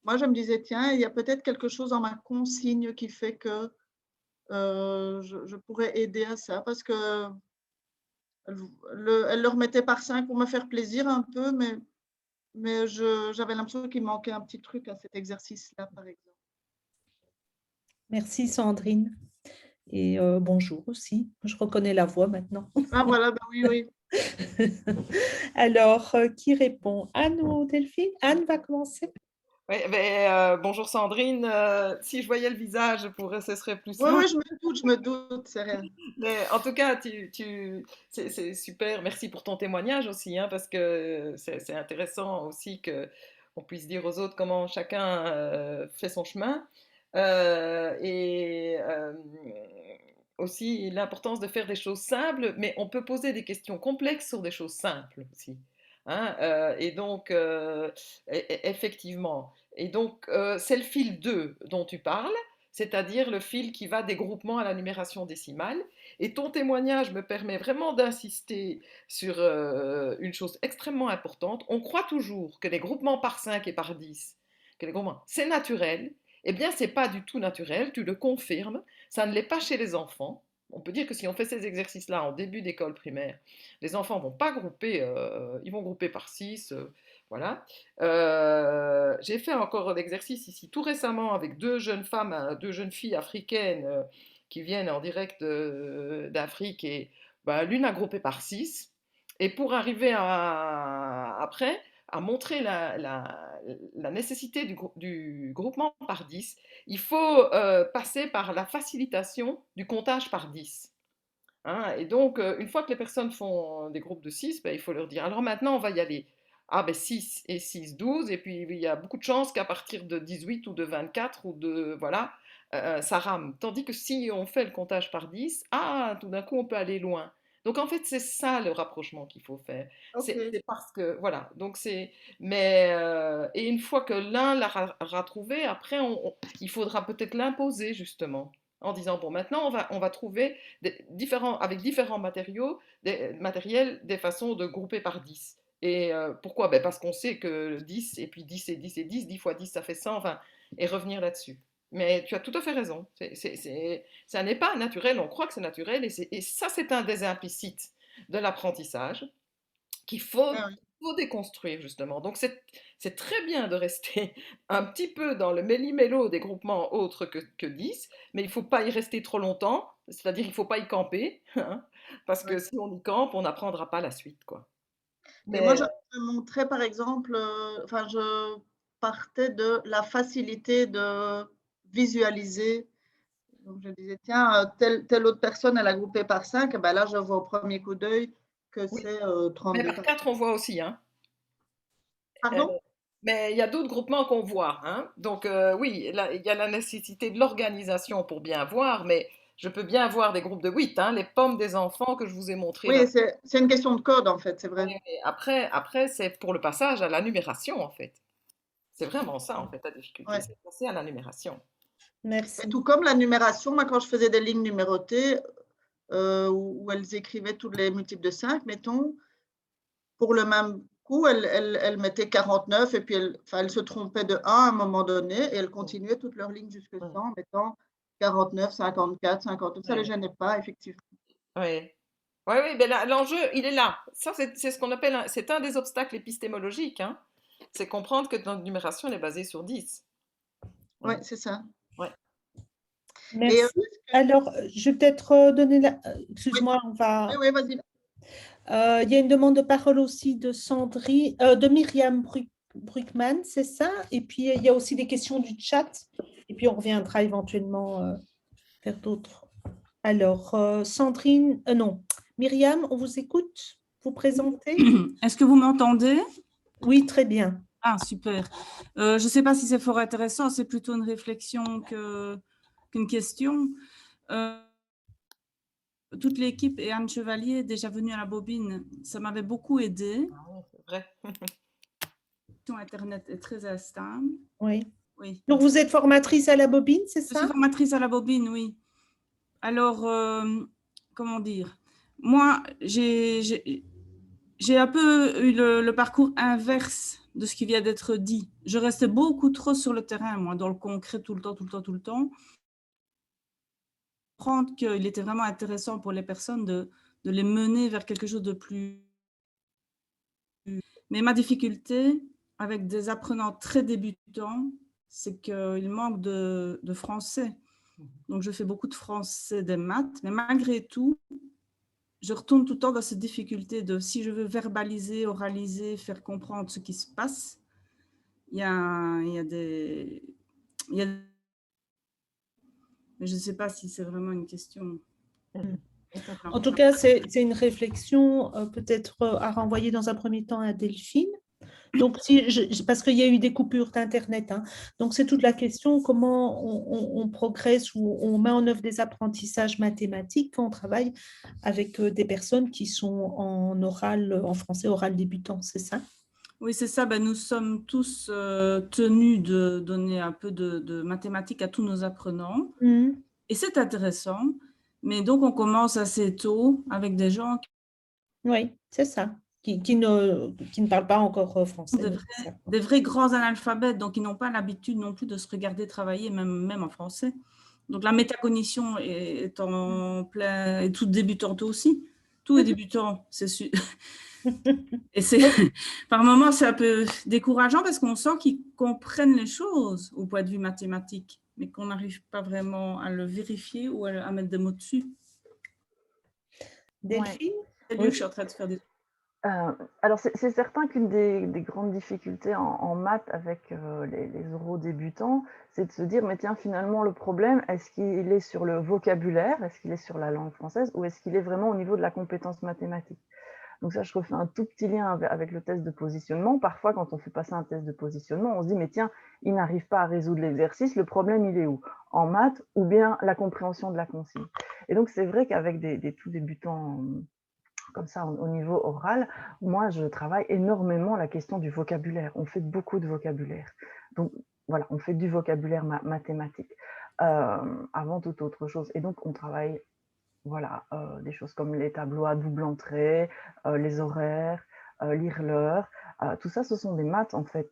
Speaker 5: moi, je me disais, tiens, il y a peut-être quelque chose dans ma consigne qui fait que je pourrais aider à ça, parce que elle le remettait par 5 pour me faire plaisir un peu, mais j'avais l'impression qu'il manquait un petit truc à cet exercice-là, par exemple.
Speaker 1: Merci Sandrine. Et bonjour aussi. Je reconnais la voix maintenant.
Speaker 5: Ah voilà, ben oui.
Speaker 1: Alors, qui répond? Anne ou Delphine? Anne va commencer.
Speaker 3: Oui, bonjour Sandrine. Si je voyais le visage, ce serait plus
Speaker 5: Oui,
Speaker 3: simple.
Speaker 5: je me doute, c'est rien.
Speaker 3: Mais en tout cas, c'est super. Merci pour ton témoignage aussi, hein, parce que c'est intéressant aussi que on puisse dire aux autres comment chacun fait son chemin. Et aussi l'importance de faire des choses simples, mais on peut poser des questions complexes sur des choses simples aussi. Hein, et donc, effectivement. Et donc, c'est le fil 2 dont tu parles, c'est-à-dire le fil qui va des groupements à la numération décimale. Et ton témoignage me permet vraiment d'insister sur une chose extrêmement importante. On croit toujours que les groupements par 5 et par 10, que les groupements, c'est naturel. Eh bien, c'est pas du tout naturel, tu le confirmes. Ça ne l'est pas chez les enfants. On peut dire que si on fait ces exercices-là en début d'école primaire, les enfants vont pas grouper, ils vont grouper par 6, voilà. J'ai fait encore l'exercice ici tout récemment avec deux jeunes femmes, deux jeunes filles africaines qui viennent en direct d'Afrique, et bah, l'une a groupé par 6. Et pour arriver après à montrer la nécessité du groupement par 10, il faut passer par la facilitation du comptage par 10. Hein, et donc, une fois que les personnes font des groupes de 6, ben, il faut leur dire, alors maintenant, on va y aller. Ah ben 6 et 6, 12, et puis il y a beaucoup de chances qu'à partir de 18 ou de 24 ou de… Voilà, ça rame. Tandis que si on fait le comptage par 10, ah, tout d'un coup, on peut aller loin. Donc en fait, c'est ça le rapprochement qu'il faut faire.
Speaker 5: Ok.
Speaker 3: C'est parce que, voilà, donc c'est, mais, et une fois que l'un l'a trouvé, après, il faudra peut-être l'imposer justement, en disant, bon, maintenant, on va trouver avec différents matériels, des façons de grouper par 10. Et pourquoi? Ben parce qu'on sait que 10, et puis 10 et 10 et 10 fois 10, ça fait 100, enfin, et revenir là-dessus. Mais tu as tout à fait raison. Ça n'est pas naturel, on croit que c'est naturel, et ça, c'est un des implicites de l'apprentissage qu'il
Speaker 5: Ah oui.
Speaker 3: faut déconstruire, justement. Donc, c'est très bien de rester un petit peu dans le méli-mélo des groupements autres que 10, mais il ne faut pas y rester trop longtemps, c'est-à-dire qu'il ne faut pas y camper, hein, parce que
Speaker 5: Ouais.
Speaker 3: si on y campe, on n'apprendra pas la suite, quoi.
Speaker 5: Et moi,
Speaker 3: Mais,
Speaker 5: je montrais, par exemple, enfin, je partais de la facilité de visualiser. Donc, je disais, tiens, telle autre personne, elle a groupé par 5. Ben là, je vois au premier coup d'œil que
Speaker 3: oui,
Speaker 5: c'est
Speaker 3: mais
Speaker 5: 32
Speaker 3: par
Speaker 5: par
Speaker 3: 4, on voit aussi, hein. Euh,
Speaker 5: Pardon?
Speaker 3: Mais il y a d'autres groupements qu'on voit, hein. Donc oui, il y a la nécessité de l'organisation pour bien voir, mais je peux bien voir des groupes de 8, hein, les pommes des enfants que je vous ai montrés là.
Speaker 5: Oui, c'est une question de code, en fait, c'est vrai.
Speaker 3: Et après c'est pour le passage à la numération, en fait. C'est vraiment ça, en fait, la difficulté,
Speaker 5: Ouais.
Speaker 3: c'est de passer à la numération.
Speaker 5: Et
Speaker 1: Merci.
Speaker 5: tout comme la numération, moi, quand je faisais des lignes numérotées, où elles écrivaient tous les multiples de 5, mettons, pour le même coup, elle mettait 49 et puis elle se trompait de 1 à un moment donné et elle
Speaker 3: Mm,
Speaker 5: continuait toute leur ligne jusque
Speaker 3: mm,
Speaker 5: 100 en mettant 49, 54, 59. Ça ne les
Speaker 3: ouais,
Speaker 5: gênait pas, effectivement.
Speaker 3: ouais. Ouais, oui, ben l'enjeu, il est là. Ça, c'est ce qu'on appelle, c'est un des obstacles épistémologiques, hein. C'est comprendre que notre numération, elle est basée sur 10.
Speaker 5: Oui,
Speaker 3: Ouais,
Speaker 5: c'est ça.
Speaker 3: ouais.
Speaker 5: Et
Speaker 1: Merci. Alors, je vais peut-être donner la...
Speaker 5: oui,
Speaker 1: Excuse-moi, on
Speaker 5: oui,
Speaker 1: va...
Speaker 5: oui, vas-y.
Speaker 1: Il y a une demande de parole aussi de Sandrine, de Myriam Bruckmann, c'est ça? Et puis, il y a aussi des questions du chat. Et puis, on reviendra éventuellement vers d'autres. Alors, Sandrine, non, Myriam, on vous écoute. Vous présentez?
Speaker 6: Est-ce que vous m'entendez?
Speaker 1: Oui, très bien.
Speaker 6: Ah, super. Je ne sais pas si c'est fort intéressant, c'est plutôt une réflexion qu'une question. Toute l'équipe et Anne Chevalier, déjà venue à la bobine, ça m'avait beaucoup aidé.
Speaker 3: Ah oui, c'est vrai.
Speaker 6: Internet est très instable.
Speaker 1: Oui.
Speaker 6: Oui.
Speaker 1: Donc, vous êtes formatrice à la bobine, c'est
Speaker 6: Je suis
Speaker 1: ça?
Speaker 6: formatrice à la bobine, oui. Alors, comment dire? Moi, j'ai un peu eu le parcours inverse de ce qui vient d'être dit. Je restais beaucoup trop sur le terrain, moi, dans le concret, tout le temps, tout le temps, tout le temps. Comprendre qu'il était vraiment intéressant pour les personnes de les mener vers quelque chose de plus... Mais ma difficulté avec des apprenants très débutants, c'est qu'il manque de français. Donc, je fais beaucoup de français, des maths, mais malgré tout, je retourne tout le temps dans cette difficulté de si je veux verbaliser, oraliser, faire comprendre ce qui se passe, il y a des... Mais je ne sais pas si c'est vraiment une question.
Speaker 1: En tout cas, c'est une réflexion peut-être à renvoyer dans un premier temps à Delphine. Donc, parce qu'il y a eu des coupures d'Internet, hein. Donc, c'est toute la question comment on progresse ou on met en œuvre des apprentissages mathématiques quand on travaille avec des personnes qui sont en oral, en français oral débutant, c'est ça?
Speaker 6: Oui, c'est ça. Ben, nous sommes tous tenus de donner un peu de mathématiques à tous nos apprenants.
Speaker 1: Mmh.
Speaker 6: Et c'est intéressant. Mais donc, on commence assez tôt avec des gens
Speaker 1: Oui, c'est ça. Qui ne parlent pas encore français. Oui, c'est ça.
Speaker 6: des vrais grands analphabètes, donc ils n'ont pas l'habitude non plus de se regarder travailler, même en français. Donc la métacognition est en plein, est toute débutante aussi. Tout est débutant, c'est sûr. Et c'est par moments c'est un peu décourageant parce qu'on sent qu'ils comprennent les choses au point de vue mathématique, mais qu'on n'arrive pas vraiment à le vérifier ou à mettre des mots dessus.
Speaker 1: Delphine?
Speaker 6: C'est
Speaker 1: Oui.
Speaker 6: que je suis en train de faire des...
Speaker 2: Alors, c'est certain qu'une des grandes difficultés en maths avec les oraux débutants, c'est de se dire, mais tiens, finalement, le problème, est-ce qu'il est sur le vocabulaire, est-ce qu'il est sur la langue française, ou est-ce qu'il est vraiment au niveau de la compétence mathématique? Donc ça, je refais un tout petit lien avec le test de positionnement. Parfois, quand on fait passer un test de positionnement, on se dit, mais tiens, il n'arrive pas à résoudre l'exercice, le problème, il est où? En maths ou bien la compréhension de la consigne? Et donc, c'est vrai qu'avec des tout débutants comme ça au niveau oral, moi je travaille énormément la question du vocabulaire. On fait beaucoup de vocabulaire. Donc voilà, on fait du vocabulaire mathématique avant toute autre chose. Et donc on travaille voilà, des choses comme les tableaux à double entrée, les horaires, lire l'heure. Tout ça, ce sont des maths en fait,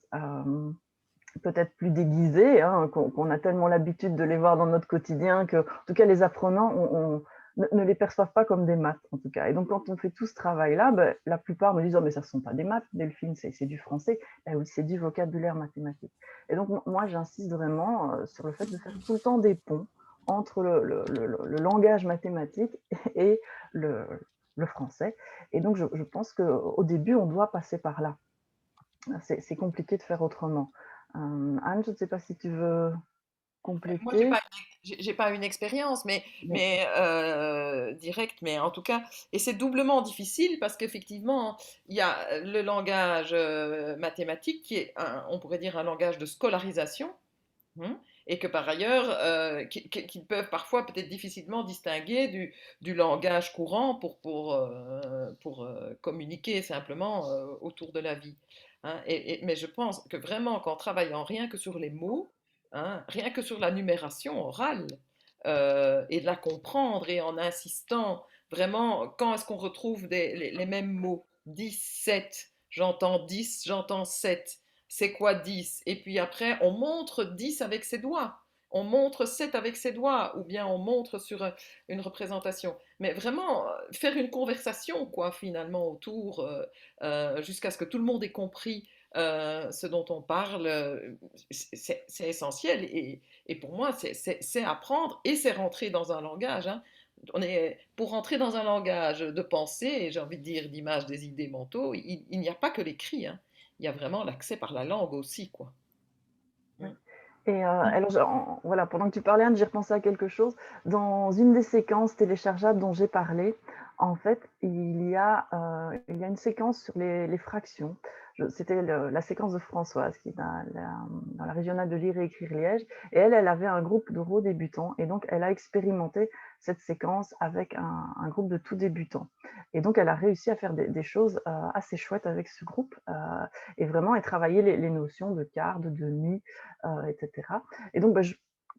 Speaker 2: peut-être plus déguisées, hein, qu'on a tellement l'habitude de les voir dans notre quotidien que, en tout cas, les apprenants ne les perçoivent pas comme des maths, en tout cas. Et donc, quand on fait tout ce travail-là, ben, la plupart me disent: «Oh, mais ça ne sont pas des maths, Delphine, c'est du français». Ben oui, c'est du vocabulaire mathématique. Et donc, moi, j'insiste vraiment sur le fait de faire tout le temps des ponts entre le langage mathématique et le français. Et donc, je pense qu'au début, on doit passer par là. C'est compliqué de faire autrement. Anne, je ne sais pas si tu veux
Speaker 3: Moi, j'ai
Speaker 2: compléter.
Speaker 3: pas, j'ai pas une expérience,
Speaker 2: Mais
Speaker 3: directe, mais en tout cas, et c'est doublement difficile parce qu'effectivement, il y a le langage mathématique qui est, on pourrait dire, un langage de scolarisation, hein, et que par ailleurs, qu'ils peuvent parfois peut-être difficilement distinguer du langage courant pour communiquer simplement autour de la vie. Hein. Mais je pense que vraiment qu'en travaillant rien que sur les mots, hein, rien que sur la numération orale, et de la comprendre et en insistant vraiment, quand est-ce qu'on retrouve les mêmes mots? 10, 7, j'entends 10, j'entends 7. C'est quoi 10? Et puis après, on montre 10 avec ses doigts. On montre 7 avec ses doigts, ou bien on montre sur une représentation. Mais vraiment, faire une conversation, quoi, finalement, autour, jusqu'à ce que tout le monde ait compris ce dont on parle, c'est essentiel. Et pour moi, c'est apprendre et c'est rentrer dans un langage. Hein. Pour rentrer dans un langage de pensée, et j'ai envie de dire d'image des idées mentaux, il n'y a pas que l'écrit. Hein. Il y a vraiment l'accès par la langue aussi, quoi.
Speaker 2: oui. Et alors, voilà, pendant que tu parlais, Anne, j'ai repensé à quelque chose. Dans une des séquences téléchargeables dont j'ai parlé, en fait, il y a une séquence sur les fractions. C'était la séquence de Françoise, qui est dans la régionale de lire et écrire Liège. Et elle avait un groupe d'euros débutants. Et donc, elle a expérimenté cette séquence avec un groupe de tout débutants. Et donc, elle a réussi à faire des choses assez chouettes avec ce groupe. Et vraiment, et travailler les notions de quart, de demi, etc. Et donc,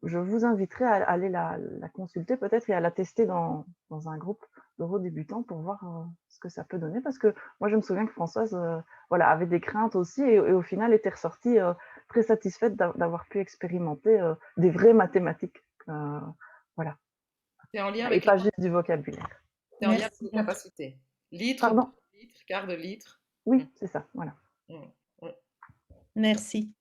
Speaker 2: je vous inviterai à aller la consulter peut-être et à la tester dans un groupe d'euros débutants pour voir ce que ça peut donner. Parce que moi, je me souviens que Françoise voilà, avait des craintes aussi et au final était ressortie très satisfaite d'avoir pu expérimenter des vraies mathématiques. Voilà.
Speaker 3: C'est en lien
Speaker 2: Et
Speaker 3: avec
Speaker 2: pas juste du vocabulaire.
Speaker 3: c'est en lien avec
Speaker 1: Merci
Speaker 3: les
Speaker 1: bien.
Speaker 3: capacités. Litre,
Speaker 2: Pardon?
Speaker 3: demi-litre, quart de litre. Mm,
Speaker 2: Oui, c'est ça. Voilà.
Speaker 3: mm, mm.
Speaker 1: Merci.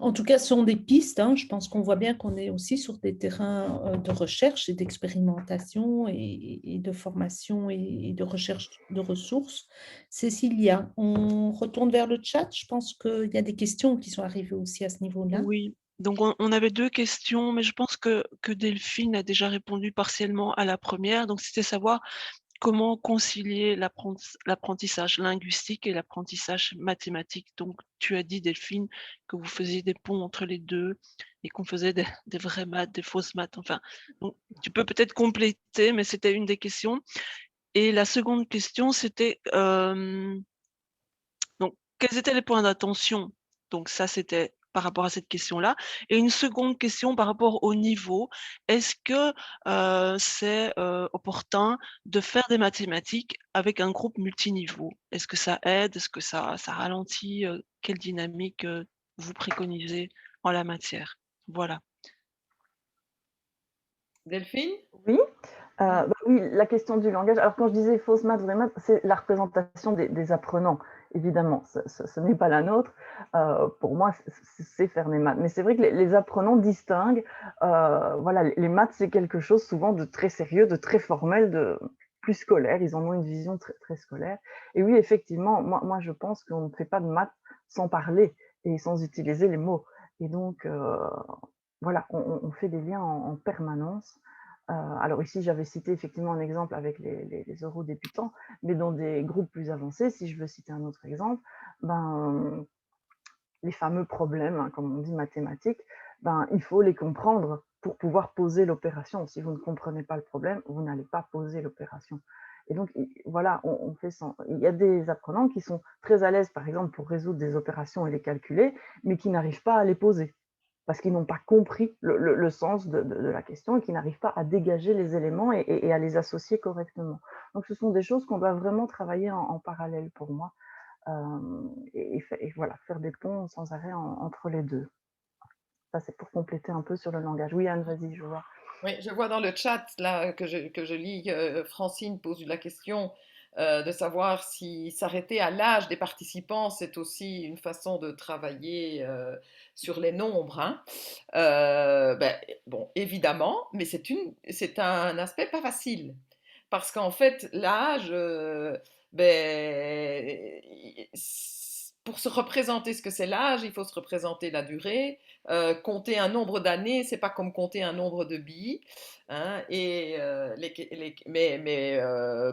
Speaker 1: En tout cas, ce sont des pistes. Hein. Je pense qu'on voit bien qu'on est aussi sur des terrains de recherche et d'expérimentation et de formation et de recherche de ressources. Cécilia, on retourne vers le chat. Je pense qu'il y a des questions qui sont arrivées aussi à ce niveau-là.
Speaker 4: Oui, donc on avait 2 questions, mais je pense que Delphine a déjà répondu partiellement à la première. Donc c'était savoir comment concilier l'apprentissage linguistique et l'apprentissage mathématique. Donc tu as dit, Delphine, que vous faisiez des ponts entre les 2 et qu'on faisait des vraies maths, des fausses maths, enfin. Donc tu peux peut-être compléter, mais c'était une des questions. Et la seconde question, c'était, donc quels étaient les points d'attention? Donc ça, c'était par rapport à cette question-là. Et une seconde question par rapport au niveau. Est-ce que, c'est, opportun de faire des mathématiques avec un groupe multiniveau? Est-ce que ça aide? Est-ce que ça ralentit? Quelle dynamique, vous préconisez en la matière? Voilà.
Speaker 3: Delphine?
Speaker 2: Oui. Oui, la question du langage. Alors, quand je disais fausse maths, vraie maths, c'est la représentation des apprenants. Évidemment, ce n'est pas la nôtre. Pour moi, c'est faire des maths. Mais c'est vrai que les apprenants distinguent. Voilà, les maths, c'est quelque chose souvent de très sérieux, de très formel, de plus scolaire. Ils en ont une vision très, très scolaire. Et oui, effectivement, moi je pense qu'on ne fait pas de maths sans parler et sans utiliser les mots. Et donc, voilà, on fait des liens en permanence. Alors ici, j'avais cité effectivement un exemple avec les eurodéputants, mais dans des groupes plus avancés, si je veux citer un autre exemple, ben, les fameux problèmes, hein, comme on dit mathématiques, ben, il faut les comprendre pour pouvoir poser l'opération. Si vous ne comprenez pas le problème, vous n'allez pas poser l'opération. Et donc, voilà, on fait il y a des apprenants qui sont très à l'aise, par exemple, pour résoudre des opérations et les calculer, mais qui n'arrivent pas à les poser parce qu'ils n'ont pas compris le sens de la question et qui n'arrivent pas à dégager les éléments et à les associer correctement. Donc, ce sont des choses qu'on doit vraiment travailler en parallèle pour moi, et voilà, faire des ponts sans arrêt entre les deux. Ça, c'est pour compléter un peu sur le langage. Oui, Anne, vas-y, je vois.
Speaker 3: Oui, je vois dans le chat là que je lis, Francine pose la question de savoir si s'arrêter à l'âge des participants, c'est aussi une façon de travailler sur les nombres, hein. Ben, bon, évidemment, mais c'est un aspect pas facile. Parce qu'en fait, l'âge, ben, pour se représenter ce que c'est l'âge, il faut se représenter la durée. Compter un nombre d'années, c'est pas comme compter un nombre de billes, hein, mais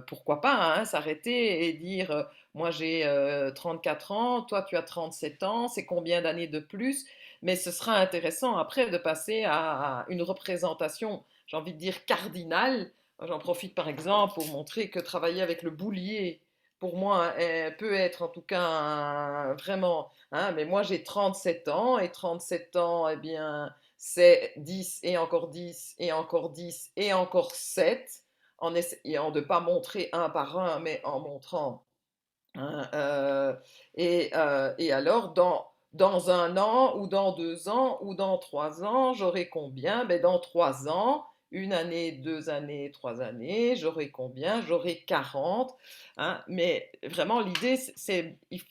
Speaker 3: pourquoi pas, hein, s'arrêter et dire moi j'ai 34 ans, toi tu as 37 ans, c'est combien d'années de plus? Mais ce sera intéressant après de passer à une représentation, j'ai envie de dire cardinale. J'en profite par exemple pour montrer que travailler avec le boulier, pour moi, peut être en tout cas vraiment, hein, mais moi j'ai 37 ans et 37 ans, eh bien, c'est 10 et encore 10 et encore 10 et encore 7 en essayant de ne pas montrer un par un, mais en montrant, hein, et alors, dans un an, ou dans 2 ans, ou dans 3 ans, j'aurai combien? Ben, dans 3 ans, une année, 2 années, 3 années, j'aurai combien? J'aurai 40. Hein, mais vraiment, l'idée,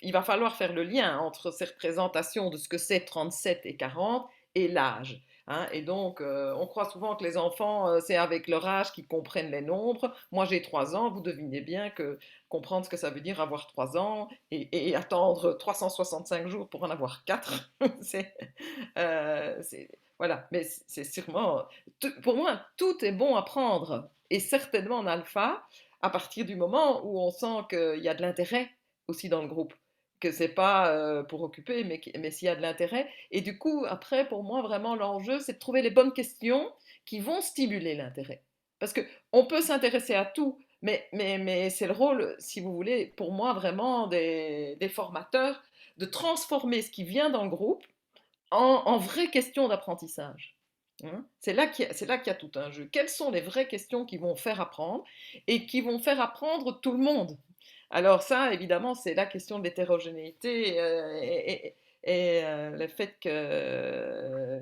Speaker 3: il va falloir faire le lien entre ces représentations de ce que c'est 37 et 40 et l'âge. Hein, et donc, on croit souvent que les enfants, c'est avec leur âge qu'ils comprennent les nombres. Moi, j'ai 3 ans, vous devinez bien que comprendre ce que ça veut dire avoir 3 ans et attendre 365 jours pour en avoir 4. Voilà, mais c'est sûrement, pour moi, tout est bon à prendre, et certainement en alpha, à partir du moment où on sent qu'il y a de l'intérêt aussi dans le groupe, que c'est pas pour occuper, mais s'il y a de l'intérêt. Et du coup, après, pour moi, vraiment, l'enjeu, c'est de trouver les bonnes questions qui vont stimuler l'intérêt. Parce qu'on peut s'intéresser à tout, mais c'est le rôle, si vous voulez, pour moi, vraiment des formateurs, de transformer ce qui vient dans le groupe en vraies questions d'apprentissage. Hein. C'est là qu'il y a tout un jeu. Quelles sont les vraies questions qui vont faire apprendre et qui vont faire apprendre tout le monde? Alors ça, évidemment, c'est la question de l'hétérogénéité et le fait qu'on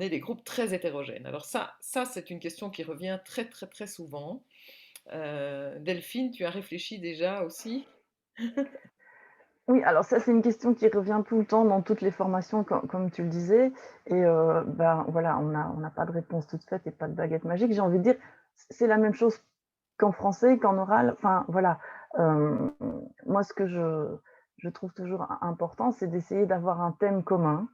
Speaker 3: ait des groupes très hétérogènes. Alors ça c'est une question qui revient très très très souvent. Delphine, tu as réfléchi déjà aussi?
Speaker 2: Oui, alors ça, c'est une question qui revient tout le temps dans toutes les formations, comme tu le disais. Et ben voilà, on n'a pas de réponse toute faite et pas de baguette magique. J'ai envie de dire, c'est la même chose qu'en français, qu'en oral. Enfin, voilà. Moi, ce que je trouve toujours important, c'est d'essayer d'avoir un thème commun.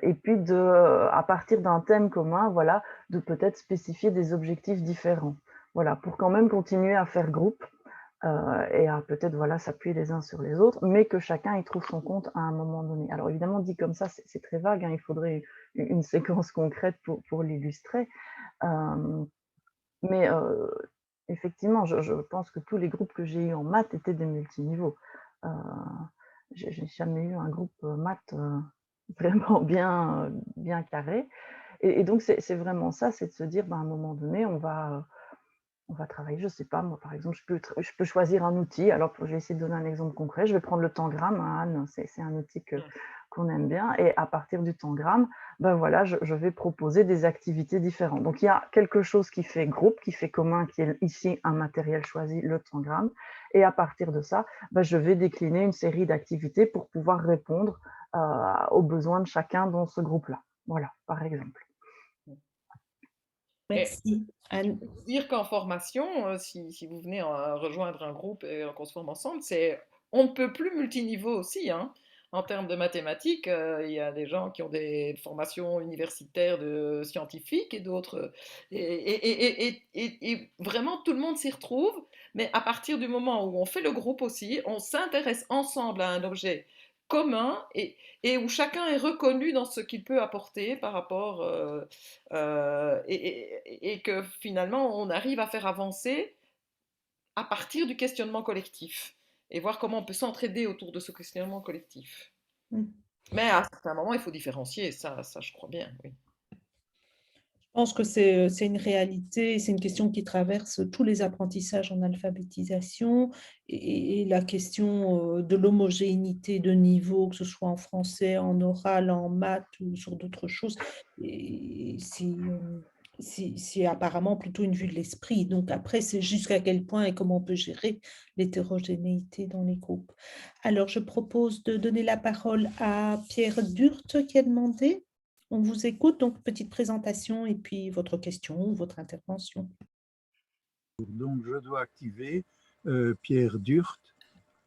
Speaker 2: Et puis à partir d'un thème commun, voilà, de peut-être spécifier des objectifs différents. Voilà, pour quand même continuer à faire groupe. Et à peut-être voilà, s'appuyer les uns sur les autres, mais que chacun y trouve son compte à un moment donné. Alors évidemment, dit comme ça, c'est très vague, hein, il faudrait une séquence concrète pour l'illustrer. Mais effectivement, je pense que tous les groupes que j'ai eus en maths étaient des multiniveaux. J'ai jamais eu un groupe maths vraiment bien carré. Et donc, c'est vraiment ça, c'est de se dire, ben, à un moment donné, on va travailler, je sais pas, moi, par exemple, je peux choisir un outil. Alors, je vais essayer de donner un exemple concret. Je vais prendre le tangram, hein, Anne, c'est un outil qu'on aime bien. Et à partir du tangram, ben voilà, je vais proposer des activités différentes. Donc, il y a quelque chose qui fait groupe, qui fait commun, qui est ici un matériel choisi, le tangram. Et à partir de ça, ben, je vais décliner une série d'activités pour pouvoir répondre aux besoins de chacun dans ce groupe-là. Voilà, par exemple.
Speaker 1: Merci, Anne.
Speaker 3: Dire qu'en formation, si vous venez rejoindre un groupe et qu'on se forme ensemble, on ne peut plus multiniveau aussi, hein. En termes de mathématiques, il y a des gens qui ont des formations universitaires de scientifiques et d'autres. Et vraiment, tout le monde s'y retrouve, mais à partir du moment où on fait le groupe aussi, on s'intéresse ensemble à un objet commun et où chacun est reconnu dans ce qu'il peut apporter par rapport et que finalement on arrive à faire avancer à partir du questionnement collectif et voir comment on peut s'entraider autour de ce questionnement collectif. Mais à certains moments, il faut différencier, ça je crois bien, oui.
Speaker 1: Je pense que c'est une réalité, c'est une question qui traverse tous les apprentissages en alphabétisation et la question de l'homogénéité de niveau, que ce soit en français, en oral, en maths ou sur d'autres choses. Et c'est apparemment plutôt une vue de l'esprit. Donc après, c'est jusqu'à quel point et comment on peut gérer l'hétérogénéité dans les groupes. Alors, je propose de donner la parole à Pierre Durte qui a demandé. On vous écoute, donc petite présentation et puis votre question ou votre intervention.
Speaker 7: Donc, je dois activer Pierre Durte.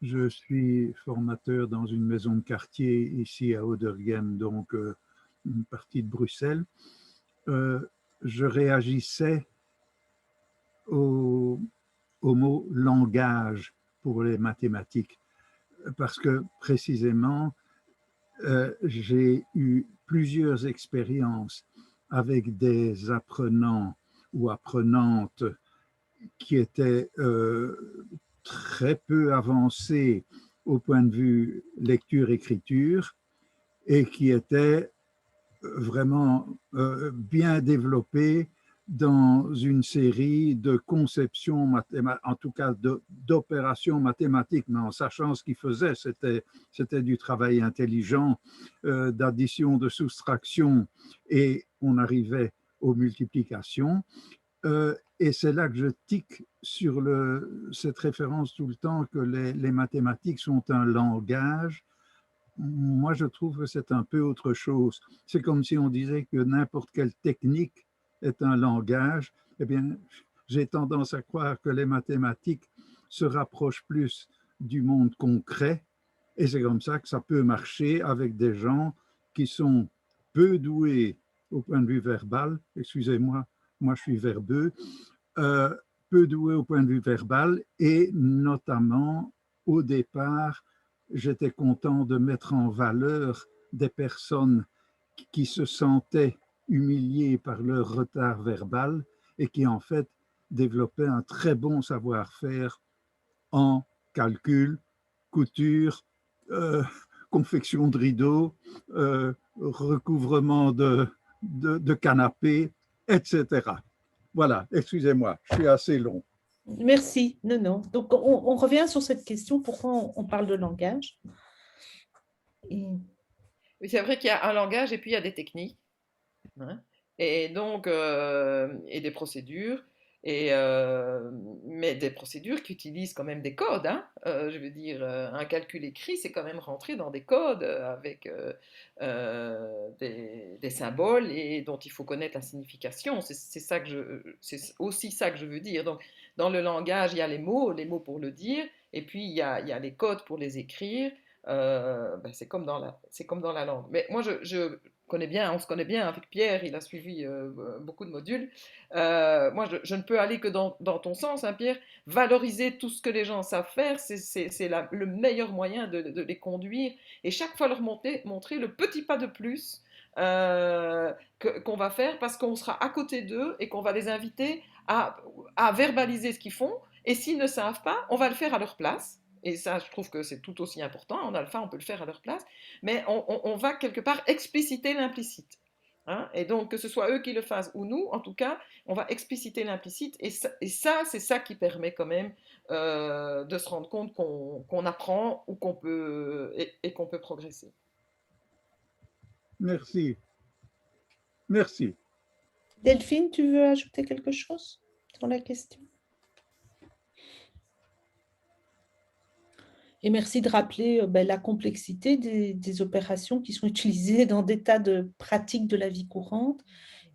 Speaker 7: Je suis formateur dans une maison de quartier ici à Oudergem, donc une partie de Bruxelles. Je réagissais au mot langage pour les mathématiques parce que précisément, j'ai eu plusieurs expériences avec des apprenants ou apprenantes qui étaient très peu avancés au point de vue lecture-écriture et qui étaient vraiment bien développés dans une série de conceptions mathématiques, en tout cas d'opérations mathématiques, mais en sachant ce qu'ils faisaient, c'était du travail intelligent, d'addition, de soustraction, et on arrivait aux multiplications. Et c'est là que je tique sur cette référence tout le temps que les mathématiques sont un langage. Moi, je trouve que c'est un peu autre chose. C'est comme si on disait que n'importe quelle technique est un langage. Eh bien, j'ai tendance à croire que les mathématiques se rapprochent plus du monde concret. Et c'est comme ça que ça peut marcher avec des gens qui sont peu doués au point de vue verbal. Excusez-moi, moi je suis verbeux. Peu doués au point de vue verbal et notamment au départ, j'étais content de mettre en valeur des personnes qui se sentaient humiliées par leur retard verbal et qui en fait développaient un très bon savoir-faire en calcul, couture, confection de rideaux, recouvrement de canapés, etc. Voilà, excusez-moi, je suis assez long.
Speaker 1: Merci. Non. Donc, on revient sur cette question, pourquoi on parle de langage.
Speaker 3: Oui, c'est vrai qu'il y a un langage et puis il y a des techniques. Hein, et donc, et des procédures. Mais des procédures qui utilisent quand même des codes. Hein. Je veux dire, un calcul écrit, c'est quand même rentrer dans des codes avec des symboles et dont il faut connaître la signification. C'est aussi ça que je veux dire. Donc, dans le langage, il y a les mots pour le dire, et puis il y a les codes pour les écrire. C'est comme dans la langue. Mais moi, on se connaît bien avec Pierre, il a suivi beaucoup de modules. Moi, je ne peux aller que dans ton sens, hein, Pierre. Valoriser tout ce que les gens savent faire, c'est le meilleur moyen de les conduire et chaque fois leur montrer le petit pas de plus qu'on va faire parce qu'on sera à côté d'eux et qu'on va les inviter à verbaliser ce qu'ils font. Et s'ils ne savent pas, on va le faire à leur place. Et ça, je trouve que c'est tout aussi important. En alpha, on peut le faire à leur place. Mais on va quelque part expliciter l'implicite. Hein, et donc, que ce soit eux qui le fassent ou nous, en tout cas, on va expliciter l'implicite. Et ça c'est ça qui permet quand même de se rendre compte qu'on apprend ou qu'on peut progresser.
Speaker 7: Merci. Merci.
Speaker 1: Delphine, tu veux ajouter quelque chose sur la question? Et merci de rappeler la complexité des opérations qui sont utilisées dans des tas de pratiques de la vie courante.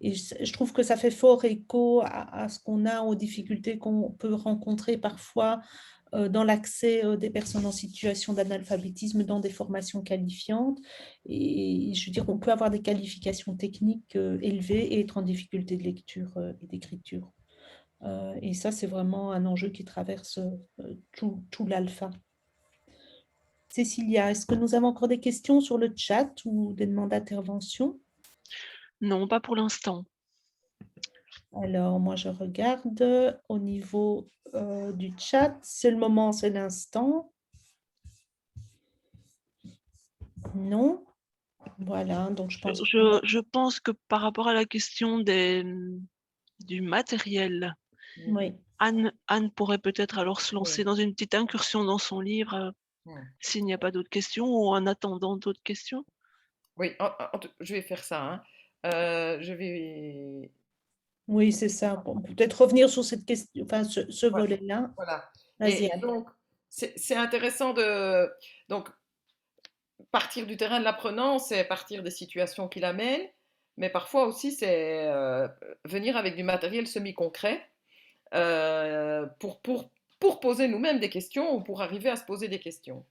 Speaker 1: Et je trouve que ça fait fort écho à ce qu'on a, aux difficultés qu'on peut rencontrer parfois dans l'accès des personnes en situation d'analphabétisme dans des formations qualifiantes. Et je veux dire, on peut avoir des qualifications techniques élevées et être en difficulté de lecture et d'écriture. Et ça, c'est vraiment un enjeu qui traverse tout l'alpha. Cécilia, est-ce que nous avons encore des questions sur le chat ou des demandes d'intervention?
Speaker 4: Non, pas pour l'instant.
Speaker 1: Alors, moi, je regarde au niveau du chat. C'est le moment, c'est l'instant. Non. Voilà, donc je pense que...
Speaker 4: Je pense que par rapport à la question du matériel,
Speaker 1: Oui.
Speaker 4: Anne pourrait peut-être alors se lancer
Speaker 3: Oui.
Speaker 4: dans une petite incursion dans son livre s'il n'y a pas d'autres questions ou en attendant d'autres questions.
Speaker 3: Oui, je vais faire ça. Hein. Je vais...
Speaker 1: Oui, c'est ça. Bon, peut-être revenir sur cette question, enfin, ce
Speaker 3: Voilà.
Speaker 1: volet-là.
Speaker 3: Voilà.
Speaker 1: Vas-y,
Speaker 3: Et
Speaker 1: Anne.
Speaker 3: donc, c'est intéressant de... Donc, partir du terrain de l'apprenant, c'est partir des situations qu'il amène, mais parfois aussi, c'est venir avec du matériel semi-concret pour poser nous-mêmes des questions ou pour arriver à se poser des questions.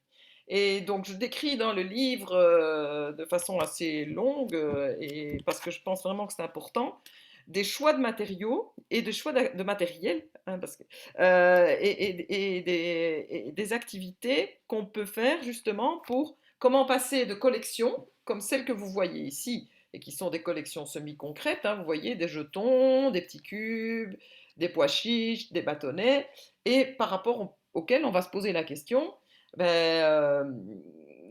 Speaker 3: Et donc, je décris dans le livre de façon assez longue, et parce que je pense vraiment que c'est important, des choix de matériaux et des choix de matériel, hein, et des activités qu'on peut faire justement pour comment passer de collections comme celles que vous voyez ici, et qui sont des collections semi-concrètes, hein, vous voyez, des jetons, des petits cubes, des pois chiches, des bâtonnets, et par rapport auxquels on va se poser la question,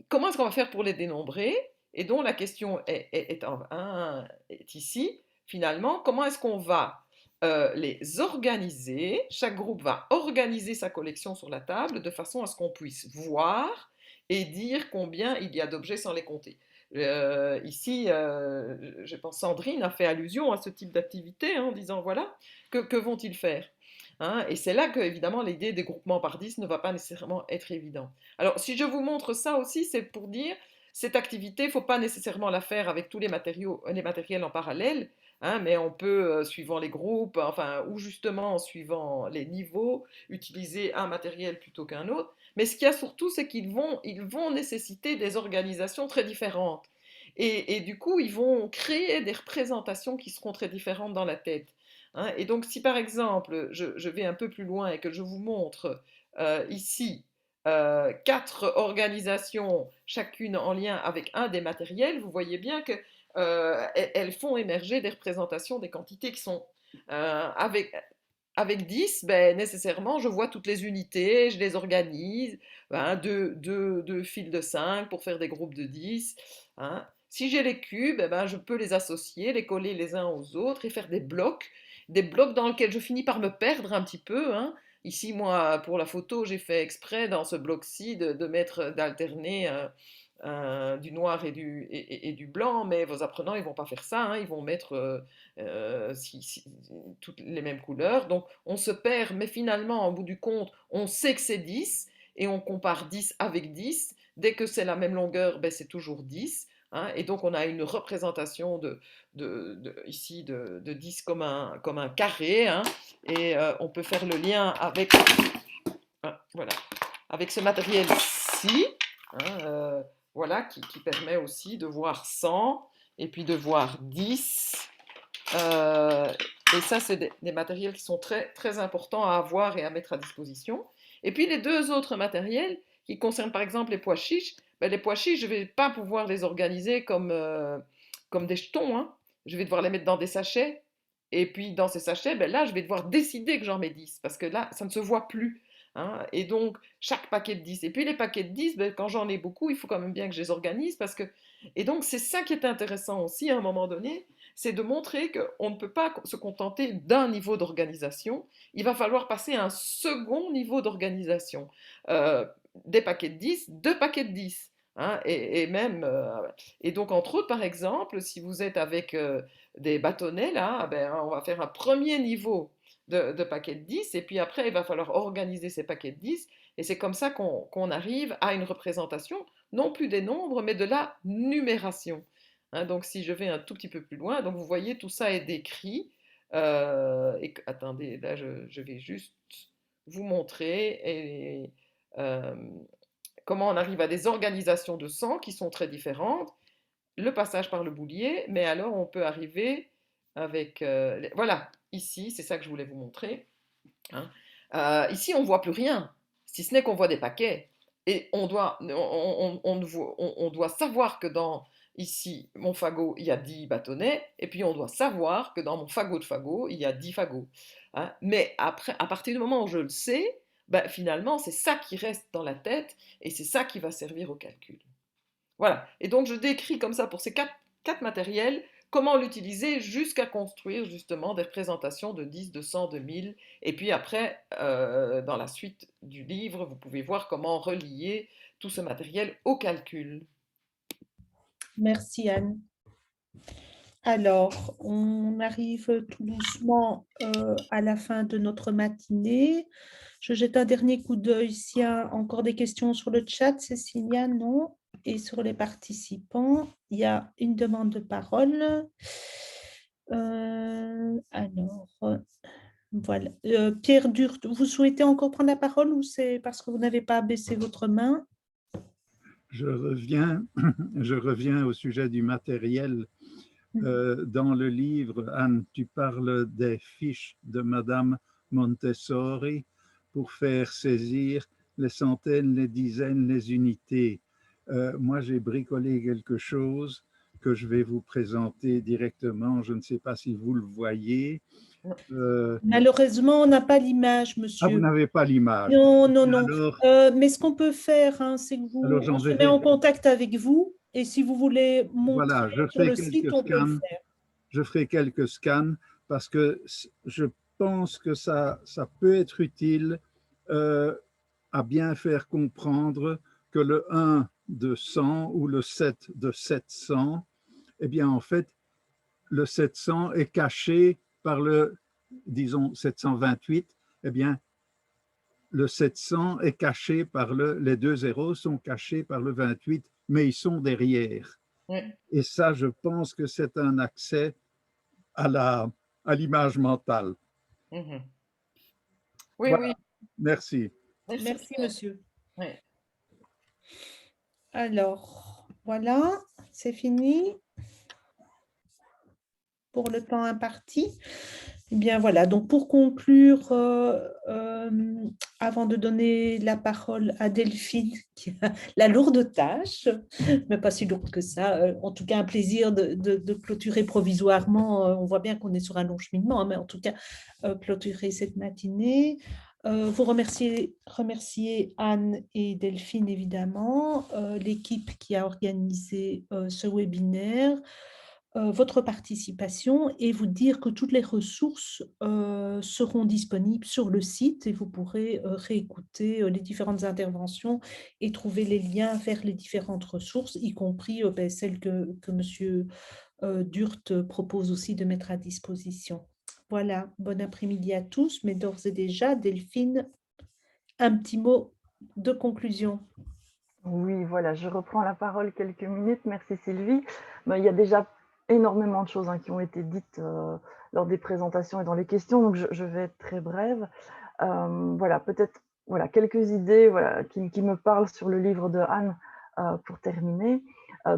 Speaker 3: comment est-ce qu'on va faire pour les dénombrer? Et dont la question est ici, finalement, comment est-ce qu'on va les organiser? Chaque groupe va organiser sa collection sur la table de façon à ce qu'on puisse voir et dire combien il y a d'objets sans les compter. Ici, je pense Sandrine a fait allusion à ce type d'activité en disant voilà, que vont-ils faire? Hein, et c'est là que, évidemment, l'idée des groupements par 10 ne va pas nécessairement être évident. Alors, si je vous montre ça aussi, c'est pour dire, cette activité, il ne faut pas nécessairement la faire avec tous les matériels en parallèle, hein, mais on peut, suivant les groupes, enfin, ou justement, suivant les niveaux, utiliser un matériel plutôt qu'un autre. Mais ce qu'il y a surtout, c'est ils vont nécessiter des organisations très différentes. Et du coup, ils vont créer des représentations qui seront très différentes dans la tête. Hein. Et donc, si par exemple, je vais un peu plus loin et que je vous montre ici 4 organisations, chacune en lien avec un des matériels, vous voyez bien que elles font émerger des représentations des quantités qui sont avec 10, ben, nécessairement, je vois toutes les unités, je les organise, hein, deux fils de 5 pour faire des groupes de 10. Hein. Si j'ai les cubes, eh ben, je peux les associer, les coller les uns aux autres et faire des blocs dans lesquels je finis par me perdre un petit peu. Hein. Ici, moi, pour la photo, j'ai fait exprès dans ce bloc-ci d'alterner du noir et du blanc, mais vos apprenants, ils vont pas faire ça, hein, ils vont mettre toutes les mêmes couleurs. Donc, on se perd, mais finalement, au bout du compte, on sait que c'est 10, et on compare 10 avec 10. Dès que c'est la même longueur, ben, c'est toujours 10. Hein, et donc, on a une représentation ici de 10 comme un carré, hein, et on peut faire le lien avec, voilà, avec ce matériel-ci, hein, voilà, qui permet aussi de voir 100 et puis de voir 10. Et ça, c'est des matériels qui sont très, très importants à avoir et à mettre à disposition. Et puis les deux autres matériels qui concernent par exemple les pois chiches, ben, les pois chiches, je ne vais pas pouvoir les organiser comme des jetons. Hein. Je vais devoir les mettre dans des sachets. Et puis dans ces sachets, ben, là, je vais devoir décider que j'en mets 10 parce que là, ça ne se voit plus. Hein. Et donc, chaque paquet de 10. Et puis les paquets de 10, ben, quand j'en ai beaucoup, il faut quand même bien que je les organise parce que... Et donc, c'est ça qui est intéressant aussi à un moment donné, c'est de montrer qu'on ne peut pas se contenter d'un niveau d'organisation, il va falloir passer à un second niveau d'organisation. Des paquets de 10, deux paquets de 10. Hein, et même, et donc, entre autres, par exemple, si vous êtes avec des bâtonnets, là, ben, on va faire un premier niveau de paquets de 10, et puis après, il va falloir organiser ces paquets de 10, et c'est comme ça qu'on arrive à une représentation, non plus des nombres, mais de la numération. Hein, donc, si je vais un tout petit peu plus loin, donc vous voyez, tout ça est décrit. Attendez, là, je vais juste vous montrer euh, comment on arrive à des organisations de sang qui sont très différentes. Le passage par le boulier, mais alors on peut arriver avec... voilà, ici, c'est ça que je voulais vous montrer. Hein. Ici, on ne voit plus rien, si ce n'est qu'on voit des paquets. Et on doit savoir que dans ici, mon fagot, il y a 10 bâtonnets, et puis on doit savoir que dans mon fagot de fagot, il y a 10 fagots. Hein. Mais après, à partir du moment où je le sais, ben, finalement, c'est ça qui reste dans la tête, et c'est ça qui va servir au calcul. Voilà. Et donc, je décris comme ça pour ces quatre matériels, comment l'utiliser jusqu'à construire justement des représentations de 10, de 100, de 1000. Et puis après, dans la suite du livre, vous pouvez voir comment relier tout ce matériel au calcul.
Speaker 1: Merci Anne. Alors, on arrive tout doucement à la fin de notre matinée. Je jette un dernier coup d'œil s'il y a encore des questions sur le chat. Cécilia, non. Et sur les participants, il y a une demande de parole. Voilà. Pierre Durt, vous souhaitez encore prendre la parole ou c'est parce que vous n'avez pas baissé votre main?
Speaker 7: Je reviens au sujet du matériel. Dans le livre, Anne, tu parles des fiches de Madame Montessori pour faire saisir les centaines, les dizaines, les unités. Moi, j'ai bricolé quelque chose que je vais vous présenter directement. Je ne sais pas si vous le voyez.
Speaker 1: Malheureusement, on n'a pas l'image,
Speaker 7: Ah, vous
Speaker 1: monsieur.
Speaker 7: n'avez pas l'image.
Speaker 1: Non, non, non.
Speaker 7: Alors,
Speaker 1: mais ce qu'on peut faire, hein, c'est que
Speaker 7: alors
Speaker 1: on se met en contact avec vous et si vous voulez montrer
Speaker 7: voilà, je
Speaker 1: sur
Speaker 7: fais
Speaker 1: le site, on peut le faire.
Speaker 7: Je ferai quelques scans parce que je pense que ça peut être utile à bien faire comprendre que le 1 de 100 ou le 7 de 700, eh bien, en fait, le 700 est caché par le, disons, 728, eh bien, le 700 est caché par les deux zéros sont cachés par le 28, mais ils sont derrière.
Speaker 3: Oui.
Speaker 7: Et ça, je pense que c'est un accès à l'image mentale.
Speaker 3: Mm-hmm. Oui,
Speaker 7: voilà.
Speaker 3: Oui.
Speaker 7: Merci.
Speaker 1: Merci, monsieur.
Speaker 3: Oui.
Speaker 1: Alors, voilà, c'est fini pour le temps imparti. Eh bien, voilà, donc pour conclure, avant de donner la parole à Delphine, qui a la lourde tâche, mais pas si lourde que ça, en tout cas un plaisir de clôturer provisoirement, on voit bien qu'on est sur un long cheminement, hein, mais en tout cas, clôturer cette matinée. Vous remercier Anne et Delphine, évidemment, l'équipe qui a organisé ce webinaire, votre participation et vous dire que toutes les ressources seront disponibles sur le site et vous pourrez réécouter les différentes interventions et trouver les liens vers les différentes ressources, y compris celles que M. Durt propose aussi de mettre à disposition. Voilà, bon après-midi à tous, mais d'ores et déjà, Delphine, un petit mot de conclusion.
Speaker 2: Oui, voilà, je reprends la parole quelques minutes. Merci Sylvie. Il y a déjà énormément de choses qui ont été dites lors des présentations et dans les questions, donc je vais être très brève. Voilà, peut-être quelques idées qui me parlent sur le livre de Anne pour terminer.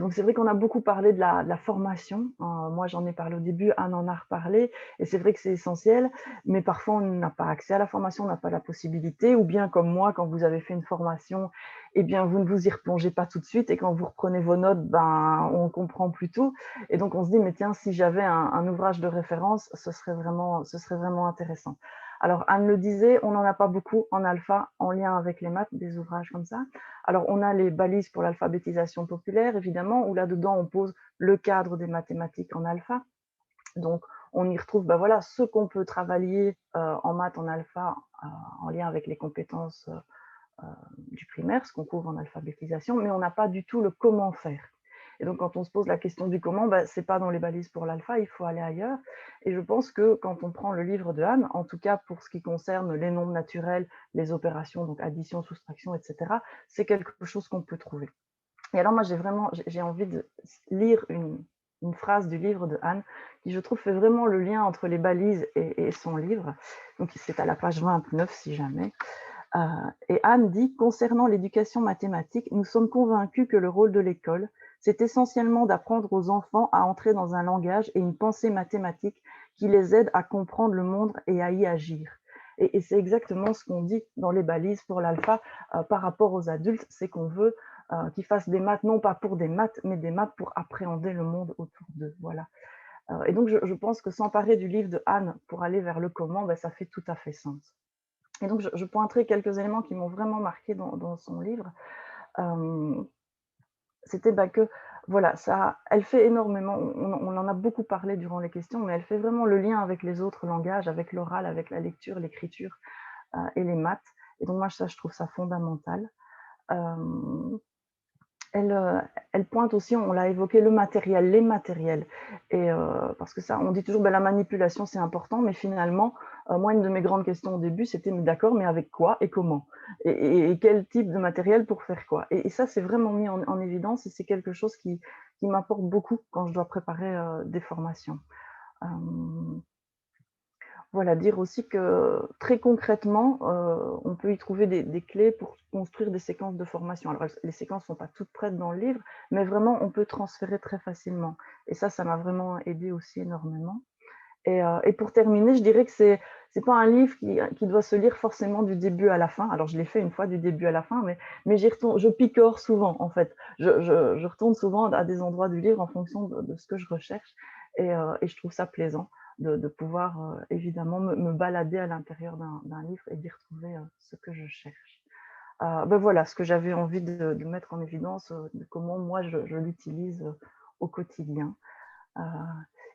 Speaker 2: Donc c'est vrai qu'on a beaucoup parlé de la formation. Moi, j'en ai parlé au début, Anne en a reparlé, et c'est vrai que c'est essentiel, mais parfois on n'a pas accès à la formation, on n'a pas la possibilité, ou bien comme moi, quand vous avez fait une formation, eh bien vous ne vous y replongez pas tout de suite, et quand vous reprenez vos notes, on comprend plus tout, et donc on se dit, mais tiens, si j'avais un ouvrage de référence, ce serait vraiment intéressant. Alors, Anne le disait, on n'en a pas beaucoup en alpha en lien avec les maths, des ouvrages comme ça. Alors, on a les balises pour l'alphabétisation populaire, évidemment, où là-dedans, on pose le cadre des mathématiques en alpha. Donc, on y retrouve ce qu'on peut travailler en maths en alpha en lien avec les compétences du primaire, ce qu'on couvre en alphabétisation, mais on n'a pas du tout le comment faire. Et donc, quand on se pose la question du comment, ce n'est pas dans les balises pour l'alpha, il faut aller ailleurs. Et je pense que quand on prend le livre de Anne, en tout cas pour ce qui concerne les nombres naturels, les opérations, donc addition, soustraction, etc., c'est quelque chose qu'on peut trouver. Et alors, moi, j'ai envie de lire une phrase du livre de Anne qui, je trouve, fait vraiment le lien entre les balises et son livre. Donc, c'est à la page 29, si jamais. Et Anne dit, concernant l'éducation mathématique, nous sommes convaincus que le rôle de l'école, c'est essentiellement d'apprendre aux enfants à entrer dans un langage et une pensée mathématique qui les aide à comprendre le monde et à y agir. Et c'est exactement ce qu'on dit dans les balises pour l'alpha par rapport aux adultes, c'est qu'on veut qu'ils fassent des maths, non pas pour des maths, mais des maths pour appréhender le monde autour d'eux. Voilà. Et donc, je pense que s'emparer du livre de Anne pour aller vers le comment, ben, ça fait tout à fait sens. Et donc, je pointerai quelques éléments qui m'ont vraiment marqué dans son livre. C'était que, voilà, elle fait énormément, on en a beaucoup parlé durant les questions, mais elle fait vraiment le lien avec les autres langages, avec l'oral, avec la lecture, l'écriture et les maths. Et donc, moi, ça, je trouve ça fondamental. Elle pointe aussi, on l'a évoqué, le matériel, les matériels. Et parce que ça, on dit toujours, la manipulation, c'est important, mais finalement, moi, une de mes grandes questions au début, c'était, mais d'accord, mais avec quoi et comment et quel type de matériel pour faire quoi et ça, c'est vraiment mis en évidence et c'est quelque chose qui m'apporte beaucoup quand je dois préparer des formations. Voilà, dire aussi que très concrètement, on peut y trouver des clés pour construire des séquences de formation. Alors, les séquences ne sont pas toutes prêtes dans le livre, mais vraiment, on peut transférer très facilement. Et ça m'a vraiment aidé aussi énormément. Et pour terminer, je dirais que c'est pas un livre qui doit se lire forcément du début à la fin. Alors, je l'ai fait une fois du début à la fin, mais j'y retourne, je picore souvent, en fait. Je retourne souvent à des endroits du livre en fonction de ce que je recherche. Et je trouve ça plaisant de pouvoir évidemment me balader à l'intérieur d'un livre et d'y retrouver ce que je cherche. Voilà ce que j'avais envie de mettre en évidence, de comment moi je l'utilise au quotidien.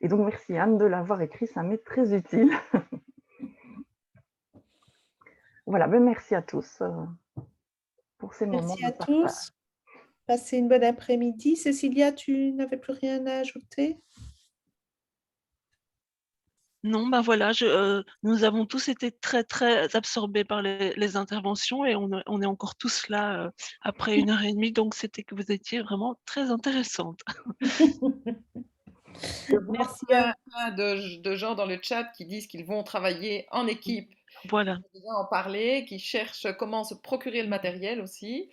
Speaker 2: Et donc, merci Anne de l'avoir écrit, ça m'est très utile. Voilà, merci à tous pour ces moments
Speaker 1: Merci
Speaker 2: de
Speaker 1: à
Speaker 2: partage.
Speaker 1: tous. Passez une bonne après-midi. Cécilia, tu n'avais plus rien à ajouter?
Speaker 4: Non, voilà, nous avons tous été très, très absorbés par les interventions et on est encore tous là après 1h30, donc c'était que vous étiez vraiment très intéressantes.
Speaker 1: Merci
Speaker 3: Il y
Speaker 1: à
Speaker 3: a plein de gens dans le chat qui disent qu'ils vont travailler en équipe.
Speaker 4: Voilà.
Speaker 3: On va déjà en parler, qui cherchent comment se procurer le matériel aussi.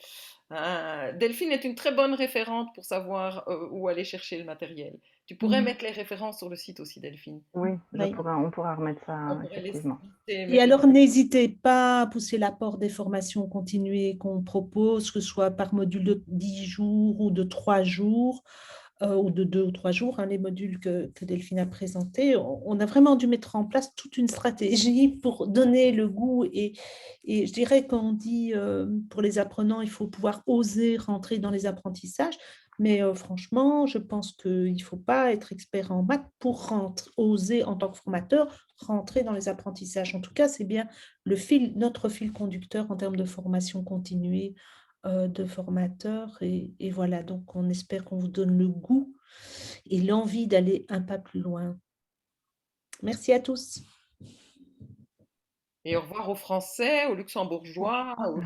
Speaker 3: Delphine est une très bonne référente pour savoir où aller chercher le matériel. Tu pourrais mettre les références sur le site aussi, Delphine.
Speaker 2: Oui,
Speaker 1: Oui.
Speaker 2: on pourra remettre ça,
Speaker 3: On pourrait
Speaker 2: effectivement.
Speaker 1: Et alors, n'hésitez pas à pousser l'apport des formations continuées qu'on propose, que ce soit par module de 10 jours ou de 3 jours, ou de 2 ou 3 jours, les modules que Delphine a présentés. On a vraiment dû mettre en place toute une stratégie pour donner le goût. Et je dirais qu'on dit, pour les apprenants, il faut pouvoir oser rentrer dans les apprentissages. Mais franchement, je pense qu'il ne faut pas être expert en maths pour oser, en tant que formateur, rentrer dans les apprentissages. En tout cas, c'est bien notre fil conducteur en termes de formation continuée de formateurs. Et voilà, donc on espère qu'on vous donne le goût et l'envie d'aller un pas plus loin. Merci à tous.
Speaker 3: Et au revoir aux Français, aux Luxembourgeois, aux